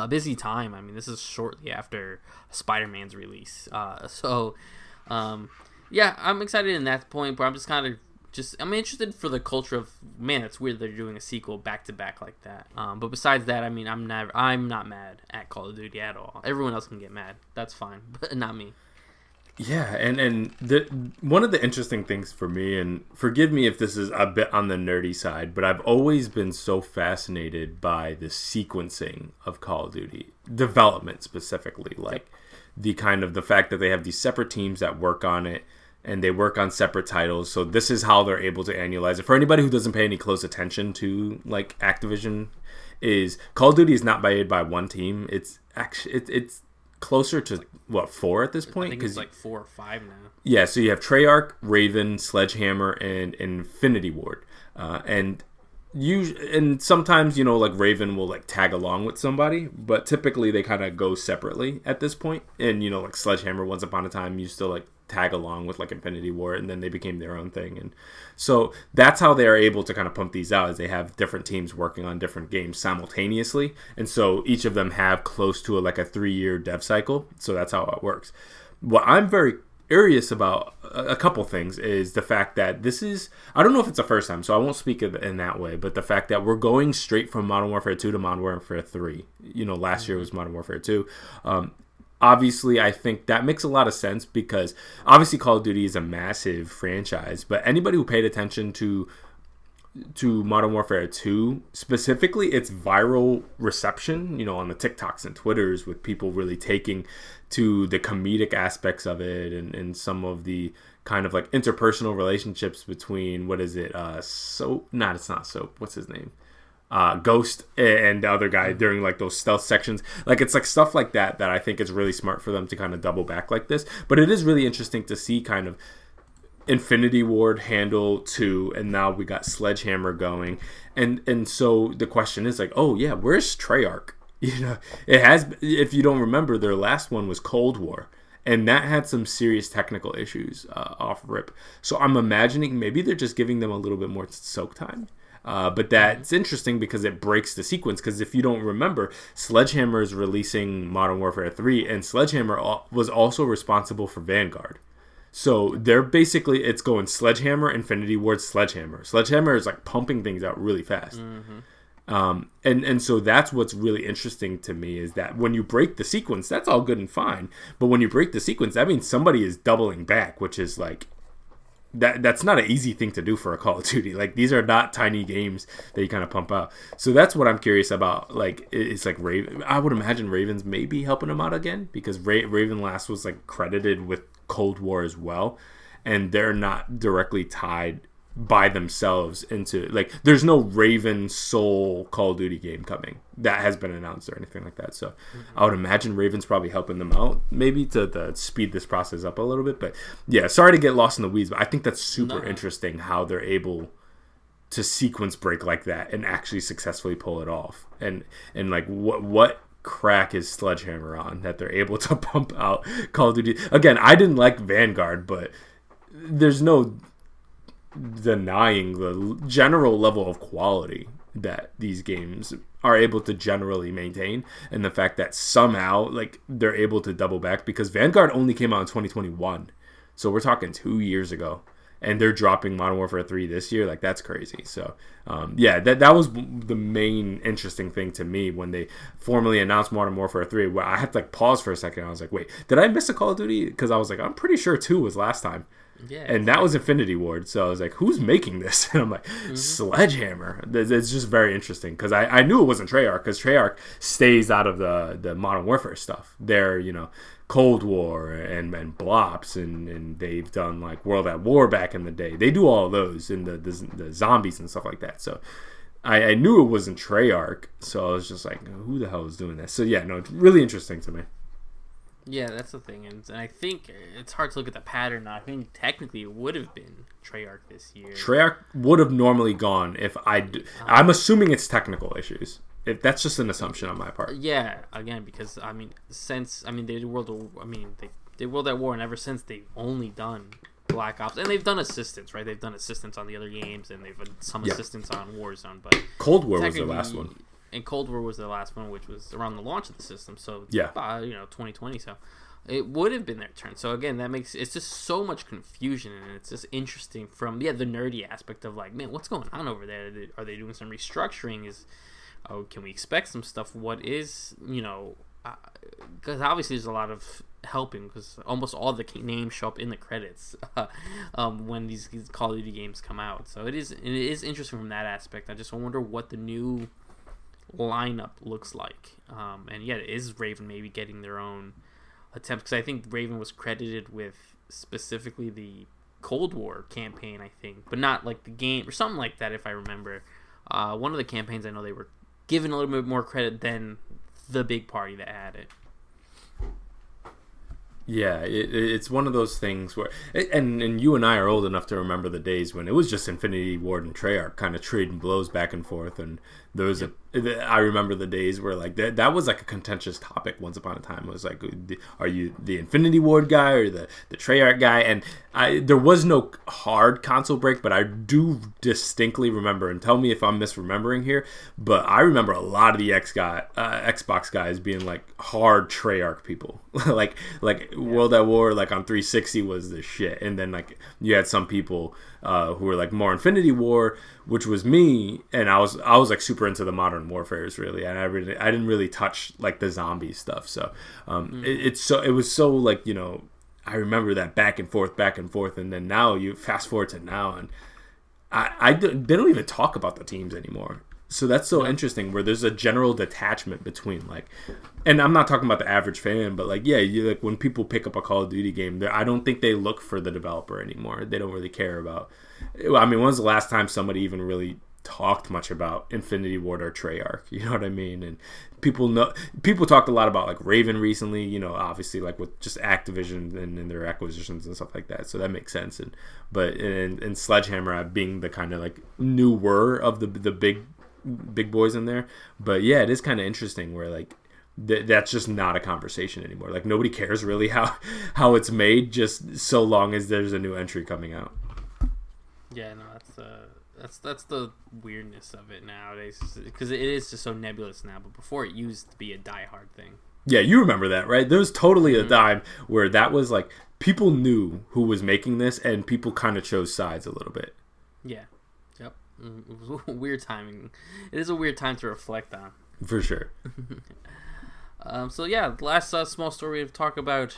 busy time. This is shortly after Spider-Man's release. I'm excited in that point, but I'm just kind of I'm interested for the culture of, man, it's weird they're doing a sequel back to back like that. But besides that, I'm not mad at Call of Duty at all. Everyone else can get mad. That's fine, but not me. Yeah, and one of the interesting things for me, and forgive me if this is a bit on the nerdy side, but I've always been so fascinated by the sequencing of Call of Duty development specifically, like the fact that they have these separate teams that work on it. And they work on separate titles, so this is how they're able to annualize it. For anybody who doesn't pay any close attention to like Activision, is Call of Duty is not made by one team. It's actually it's closer to 4 at this point. I think it's like 4 or 5 now. Yeah, so you have Treyarch, Raven, Sledgehammer, and Infinity Ward, and sometimes like Raven will like tag along with somebody, but typically they kind of go separately at this point. And like Sledgehammer, once upon a time used to like tag along with like Infinity War, and then they became their own thing. And so that's how they are able to kind of pump these out, is they have different teams working on different games simultaneously, and so each of them have close to a 3-year dev cycle. So that's how it works. What I'm very curious about, a couple things, is the fact that this is, I don't know if it's the first time, so I won't speak in that way, but the fact that we're going straight from Modern Warfare 2 to Modern Warfare 3. Last year was Modern Warfare 2. Obviously, I think that makes a lot of sense, because obviously Call of Duty is a massive franchise, but anybody who paid attention to Modern Warfare 2, specifically its viral reception, on the TikToks and Twitters, with people really taking to the comedic aspects of it, and some of the kind of like interpersonal relationships between, what is it, Soap? No, it's not Soap. What's his name? Ghost and the other guy during like those stealth sections. Like, it's like stuff like that I think is really smart for them to kind of double back like this. But it is really interesting to see kind of Infinity Ward handle 2, and now we got Sledgehammer going, and so the question is like, oh yeah, where's Treyarch? It has, if you don't remember, their last one was Cold War, and that had some serious technical issues off rip. So I'm imagining maybe they're just giving them a little bit more soak time. But that's interesting because it breaks the sequence. Because if you don't remember, Sledgehammer is releasing Modern Warfare 3, and Sledgehammer was also responsible for Vanguard. So they're basically, it's going Sledgehammer, Infinity Ward, Sledgehammer. Sledgehammer is like pumping things out really fast. Mm-hmm. And so that's what's really interesting to me, is that when you break the sequence, that's all good and fine. But when you break the sequence, that means somebody is doubling back, which is like, that's not an easy thing to do for a Call of Duty. Like, these are not tiny games that you kind of pump out. So that's what I'm curious about. Like, it's like Raven. I would imagine Ravens maybe helping them out again, because Raven last was like credited with Cold War as well, and they're not directly tied by themselves into, like, there's no Raven Soul Call of Duty game coming that has been announced or anything like that. So I would imagine Raven's probably helping them out, maybe to speed this process up a little bit. But yeah, sorry to get lost in the weeds, but I think that's super interesting how they're able to sequence break like that and actually successfully pull it off. And like, what crack is Sledgehammer on that they're able to pump out Call of Duty? Again, I didn't like Vanguard, but there's no denying the general level of quality that these games are able to generally maintain, and the fact that somehow like they're able to double back, because Vanguard only came out in 2021, so we're talking 2 years ago, and they're dropping Modern Warfare 3 this year. Like, that's crazy. So that was the main interesting thing to me when they formally announced Modern Warfare 3, where I had to like pause for a second. I was like, wait, did I miss a Call of Duty? Because I was like, I'm pretty sure 2 was last time. Yeah, and that was Infinity Ward. So I was like, who's making this? And I'm like, Sledgehammer. It's just very interesting, because I knew it wasn't Treyarch, because Treyarch stays out of the Modern Warfare stuff. They're, Cold War and Blops, and they've done like World at War back in the day. They do all of those, and the zombies and stuff like that. So I knew it wasn't Treyarch. So I was just like, who the hell is doing this? So yeah, no, it's really interesting to me. Yeah, that's the thing, and I think it's hard to look at the pattern now. I think technically it would have been Treyarch this year. Treyarch would have normally gone if I'm assuming it's technical issues. If that's just an assumption on my part. Yeah, again, because they did World at War, and ever since they've only done Black Ops, and they've done assistance, right? They've done assistance on the other games, and they've done some assistance on Warzone, but Cold War was the last one. And Cold War was the last one, which was around the launch of the system. So 2020. So it would have been their turn. So again, it's just so much confusion, and it's just interesting from the nerdy aspect of like, man, what's going on over there? Are they doing some restructuring? Can we expect some stuff? What is because obviously there's a lot of helping, because almost all the names show up in the credits when these Call of Duty games come out. So it is interesting from that aspect. I just wonder what the new lineup looks like, and is Raven maybe getting their own attempt, because I think Raven was credited with specifically the Cold War campaign, I think, but not like the game or something like that, if I remember. One of the campaigns I know they were given a little bit more credit than the big party that had it. Yeah, it's one of those things where, and you and I are old enough to remember the days when it was just Infinity Ward and Treyarch kind of trading blows back and forth, and there was I remember the days where like that was like a contentious topic once upon a time. It was like, are you the Infinity Ward guy or the Treyarch guy? And there was no hard console break, but I do distinctly remember, and tell me if I'm misremembering here, but I remember a lot of the Xbox guys being like hard Treyarch people, like World at War, like on 360 was the shit, and then like you had some people who were like more Infinity War, which was me, and I was like super into the Modern Warfares really, and I didn't really touch like the zombie stuff. So it was so like, I remember that back and forth, and then now you fast forward to now, and they don't even talk about the teams anymore. So that's so interesting, where there's a general detachment between like, and I'm not talking about the average fan, but like, you like when people pick up a Call of Duty game, I don't think they look for the developer anymore. They don't really care about. I mean, when was the last time somebody even really talked much about Infinity Ward or Treyarch? You know what I mean? And people talked a lot about like Raven recently. Obviously like with just Activision and their acquisitions and stuff like that. So that makes sense. But Sledgehammer being the kind of like newer of the big boys in there. But yeah, it is kind of interesting where like that's just not a conversation anymore. Like nobody cares really how it's made, just so long as there's a new entry coming out. Yeah, no, that's the weirdness of it nowadays, because it is just so nebulous now. But before, it used to be a diehard thing. Yeah, you remember that, right? There was totally a time where that was like people knew who was making this, and people kind of chose sides a little bit. Yeah. Yep. It was a weird timing. It is a weird time to reflect on. For sure. So yeah, last small story to talk about.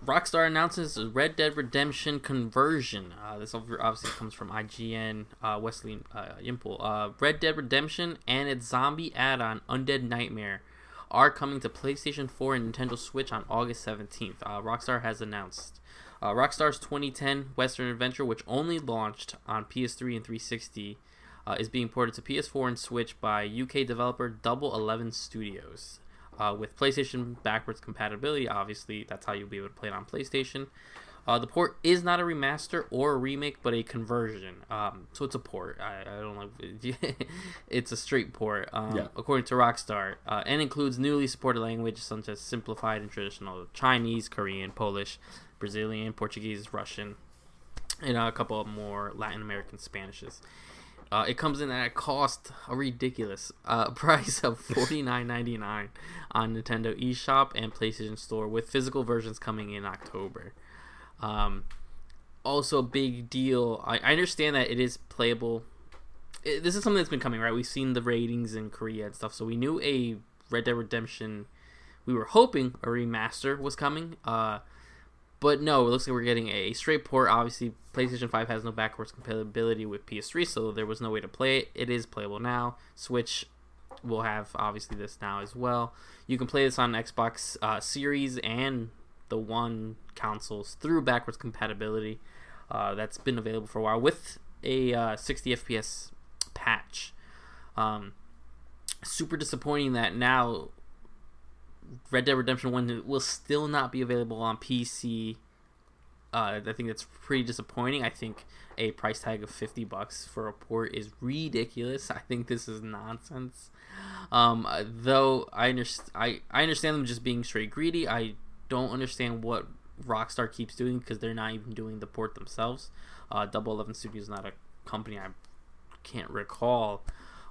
Rockstar announces Red Dead Redemption conversion. This obviously comes from IGN, Wesley Impel. Red Dead Redemption and its zombie add-on Undead Nightmare are coming to PlayStation 4 and Nintendo Switch on August 17th. Rockstar has announced. Rockstar's 2010 Western adventure, which only launched on PS3 and 360, is being ported to PS4 and Switch by UK developer Double 11 Studios. With PlayStation backwards compatibility, obviously, that's how you'll be able to play it on PlayStation. The port is not a remaster or a remake, but a conversion. So it's a port. I don't know. It's a straight port, according to Rockstar, and includes newly supported languages such as simplified and traditional Chinese, Korean, Polish, Brazilian, Portuguese, Russian, and a couple of more Latin American Spanishes. It comes in at a cost, a ridiculous price of $49.99 on Nintendo eShop and PlayStation Store, with physical versions coming in October. Also, big deal. I understand that it is playable. This is something that's been coming, right? We've seen the ratings in Korea and stuff, so we knew a Red Dead Redemption. We were hoping a remaster was coming. But no, it looks like we're getting a straight port. Obviously, PlayStation 5 has no backwards compatibility with PS3, so there was no way to play it. It is playable now. Switch will have, obviously, this now as well. You can play this on Xbox Series and the One consoles through backwards compatibility. That's been available for a while with a 60 FPS patch. Super disappointing that now Red Dead Redemption 1 will still not be available on PC. I think that's pretty disappointing. I think a price tag of $50 for a port is ridiculous. I think this is nonsense. Though I understand them just being straight greedy. I don't understand what Rockstar keeps doing, because they're not even doing the port themselves. Double 11 Studios is not a company I can't recall.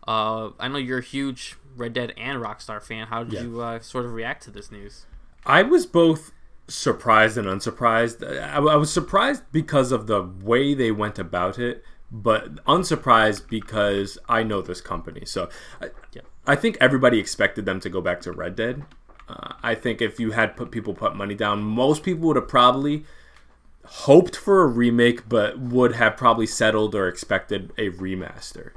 I know you're a huge Red Dead and Rockstar fan. How did you sort of react to this news? I was both surprised and unsurprised. I was surprised because of the way they went about it, but unsurprised because I know this company. So I think everybody expected them to go back to Red Dead. I think if you had people put money down, most people would have probably hoped for a remake, but would have probably settled or expected a remaster.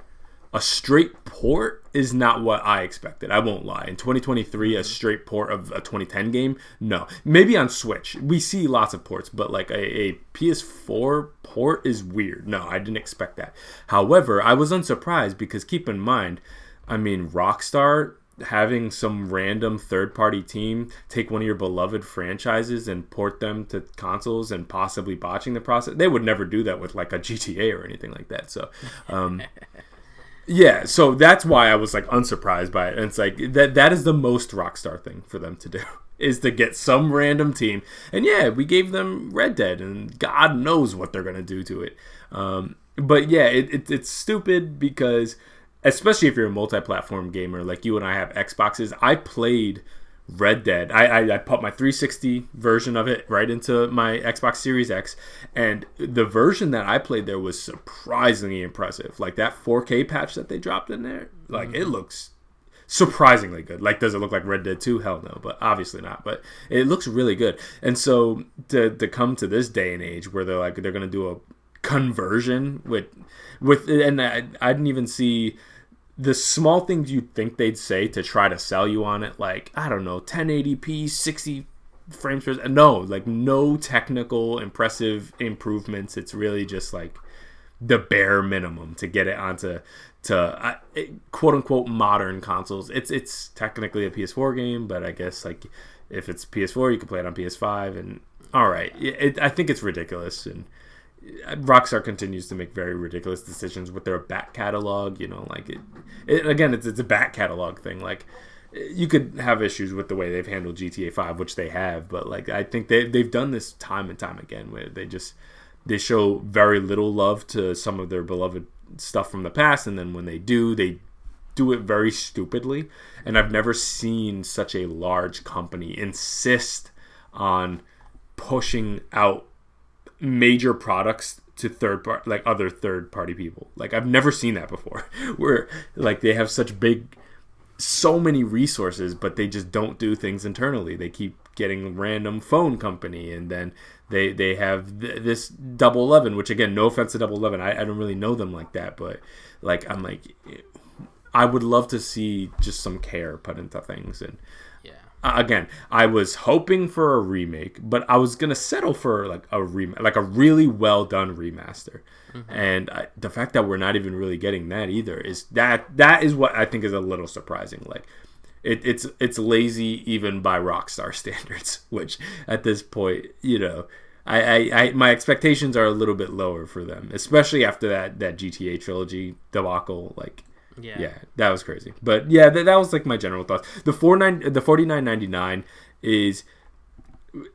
A straight port is not what I expected. I won't lie. In 2023, a straight port of a 2010 game? No. Maybe on Switch. We see lots of ports, but like a PS4 port is weird. No, I didn't expect that. However, I was unsurprised because keep in mind, I mean, Rockstar having some random third-party team take one of your beloved franchises and port them to consoles and possibly botching the process. They would never do that with like a GTA or anything like that. So, yeah, so that's why I was like unsurprised by it. And it's like that is the most Rockstar thing for them to do, is to get some random team. And yeah, we gave them Red Dead, and God knows what they're gonna do to it. But yeah, it's stupid because, especially if you're a multi-platform gamer like you and I have Xboxes. I played Red Dead. I put my 360 version of it right into my Xbox Series X, and the version that I played there was surprisingly impressive. Like that 4K patch that they dropped in there, like it looks surprisingly good. Like, does it look like Red Dead 2? Hell no, but obviously not. But it looks really good. And so to come to this day and age where they're gonna do a conversion with and I didn't even see the small things you'd think they'd say to try to sell you on it, like, I don't know, 1080p, 60 frames per second. No, like, no technical impressive improvements. It's really just like the bare minimum to get it onto quote unquote modern consoles. It's technically a PS4 game, but I guess like if it's PS4, you can play it on PS5. And all right, I think it's ridiculous. And Rockstar continues to make very ridiculous decisions with their back catalog. You know, like again, it's a back catalog thing. Like, you could have issues with the way they've handled GTA 5, which they have, but like I think they've done this time and time again, where they show very little love to some of their beloved stuff from the past, and then when they do it very stupidly. And I've never seen such a large company insist on pushing out major products to other third party people. Like, I've never seen that before, where like they have so many resources, but they just don't do things internally. They keep getting random phone company, and then they have this Double 11, which, again, no offense to Double 11, I don't really know them like that, but like I'm like, I would love to see just some care put into things. And again, I was hoping for a remake, but I was gonna settle for like a really well done remaster. And the fact that we're not even really getting that either is what I think is a little surprising. Like, it's lazy even by Rockstar standards, which at this point, you know, I my expectations are a little bit lower for them, especially after that GTA trilogy debacle. Like, yeah, that was crazy. But yeah, that was like my general thoughts. The $49.99 is,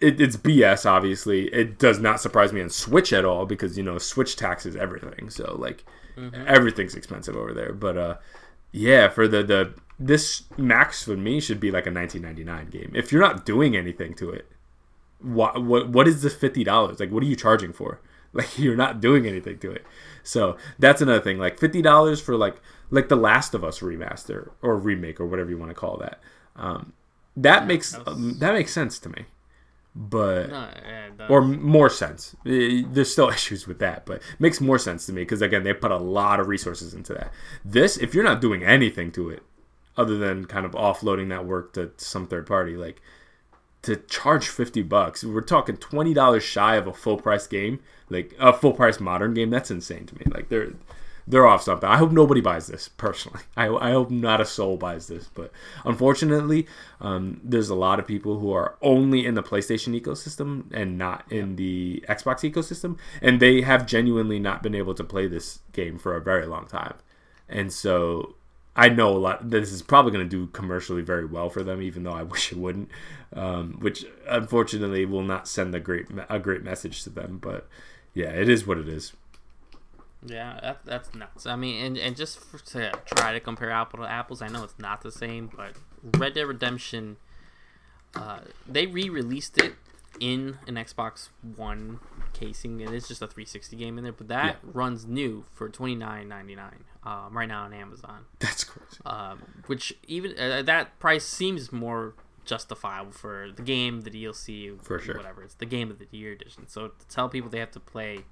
it's BS. Obviously, it does not surprise me on Switch at all because Switch taxes everything, so like everything's expensive over there. But yeah, for the this max for me should be like a $19.99 game. If you're not doing anything to it, what is this $50? Like, what are you charging for? Like, you're not doing anything to it. So that's another thing. Like $50 for like the Last of Us remaster or remake or whatever you want to call that. That makes sense to me. But or more sense. There's still issues with that, but it makes more sense to me because again, they put a lot of resources into that. This, if you're not doing anything to it other than kind of offloading that work to some third party, like to charge $50, we're talking $20 shy of a full price game, like a full price modern game. That's insane to me. Like they're off something. I hope nobody buys this, personally. I hope not a soul buys this. But unfortunately, there's a lot of people who are only in the PlayStation ecosystem and not in the Xbox ecosystem. And they have genuinely not been able to play this game for a very long time. And so I know this is probably going to do commercially very well for them, even though I wish it wouldn't. Which, unfortunately, will not send a great message to them. But yeah, it is what it is. Yeah, that's nuts. I mean, and just to try to compare apple to apples, I know it's not the same, but Red Dead Redemption, they re-released it in an Xbox One casing. It is just a 360 game in there, but that runs new for $29.99 right now on Amazon. That's crazy. Which even that price seems more justifiable for the game, the DLC, for sure. Whatever. It's the game of the year edition. So to tell people they have to pay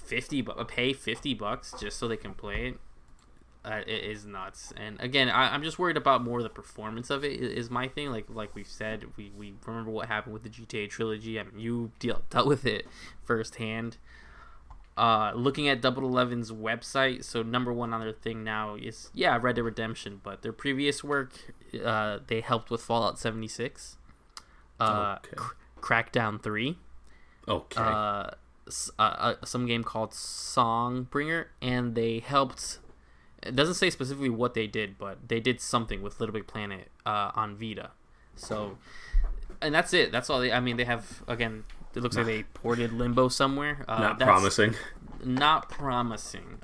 pay $50 just so they can play it, it is nuts. And again, I'm just worried about more of the performance of it is my thing. Like we've said, we remember what happened with the GTA trilogy. I mean, you dealt with it firsthand. Looking at Double Eleven's website, so number one on their thing now is Red Dead Redemption, but their previous work, they helped with Fallout 76, Crackdown 3, some game called Songbringer, and they helped. It doesn't say specifically what they did, but they did something with Little Big Planet on Vita. So, and that's it. That's all. They have, again. It looks like they ported Limbo somewhere. Not promising. Not promising.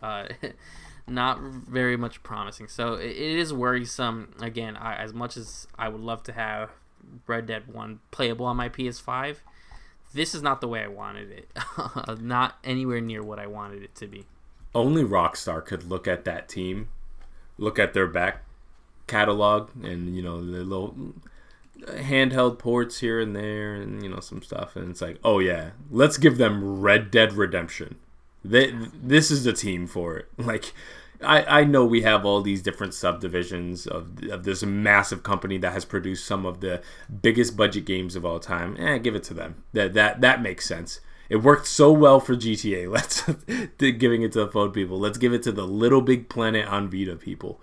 Not very much promising. So it is worrisome. Again, as much as I would love to have Red Dead 1 playable on my PS5, this is not the way I wanted it. Not anywhere near what I wanted it to be. Only Rockstar could look at that team, look at their back catalog, and the little handheld ports here and there, and some stuff, and it's like, oh yeah, let's give them Red Dead Redemption. This is the team for it. Like, I know we have all these different subdivisions of this massive company that has produced some of the biggest budget games of all time. Give it to them. That makes sense. It worked so well for GTA. Let's giving it to the phone people. Let's give it to the Little Big Planet on Vita people.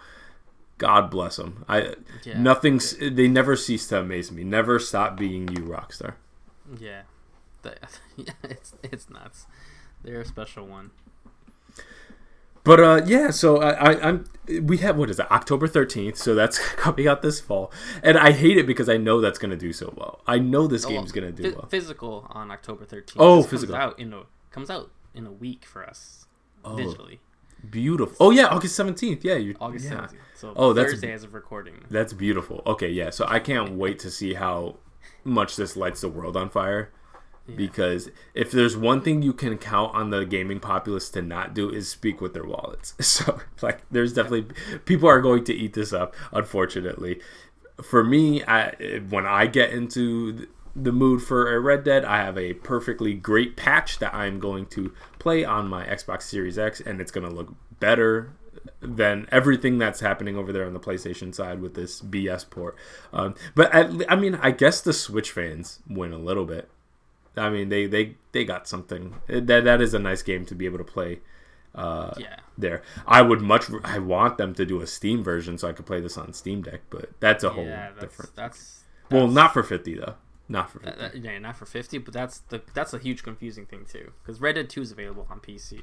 God bless them. They never cease to amaze me. Never stop being you, Rockstar. Yeah, it's nuts. They're a special one. But so we have, what is it, October 13th, so that's coming out this fall. And I hate it because I know that's going to do so well. I know this game's going to do well. Physical on October 13th. Oh, physical. Comes out in a week for us digitally. Beautiful. Oh yeah, August 17th. Yeah, August 17th. So Thursday as of recording. That's beautiful. Okay, yeah. So I can't wait to see how much this lights the world on fire. Yeah. Because if there's one thing you can count on the gaming populace to not do is speak with their wallets. So there's definitely people are going to eat this up, unfortunately. For me, when I get into the mood for a Red Dead, I have a perfectly great patch that I'm going to play on my Xbox Series X, and it's going to look better than everything that's happening over there on the PlayStation side with this BS port. But I guess the Switch fans win a little bit. I mean, they got something. That is a nice game to be able to play. There, I want them to do a Steam version so I could play this on Steam Deck, but that's a whole different. That's not for $50 though. Not for 50. Not for 50, but that's a huge confusing thing too, because Red Dead 2 is available on PC.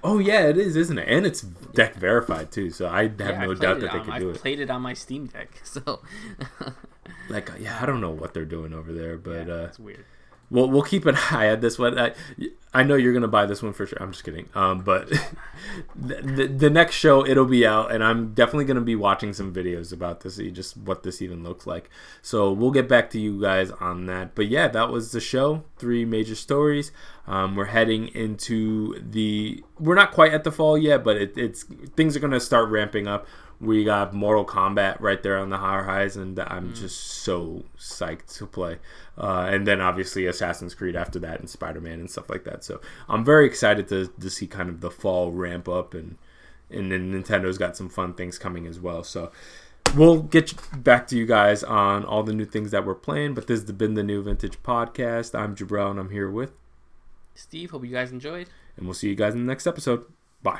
Oh yeah, it is, isn't it? And it's deck verified too, so I have no doubt that they could do it. I've played it on my Steam Deck, so Like, yeah, I don't know what they're doing over there, but it's weird. We'll keep an eye at this one. I know you're gonna buy this one for sure. I'm just kidding. But the next show it'll be out, and I'm definitely gonna be watching some videos about this, see just what this even looks like. So we'll get back to you guys on that. But yeah, that was the show. 3 major stories. We're heading into we're not quite at the fall yet, but it's things are gonna start ramping up. We got Mortal Kombat right there on the higher highs, and I'm just so psyched to play. And then obviously Assassin's Creed after that, and Spider-Man and stuff like that. So I'm very excited to see kind of the fall ramp up, and then Nintendo's got some fun things coming as well. So we'll get back to you guys on all the new things that we're playing. But this has been the NeoVintage podcast. I'm Jabril, and I'm here with Steve. Hope you guys enjoyed. And we'll see you guys in the next episode. Bye.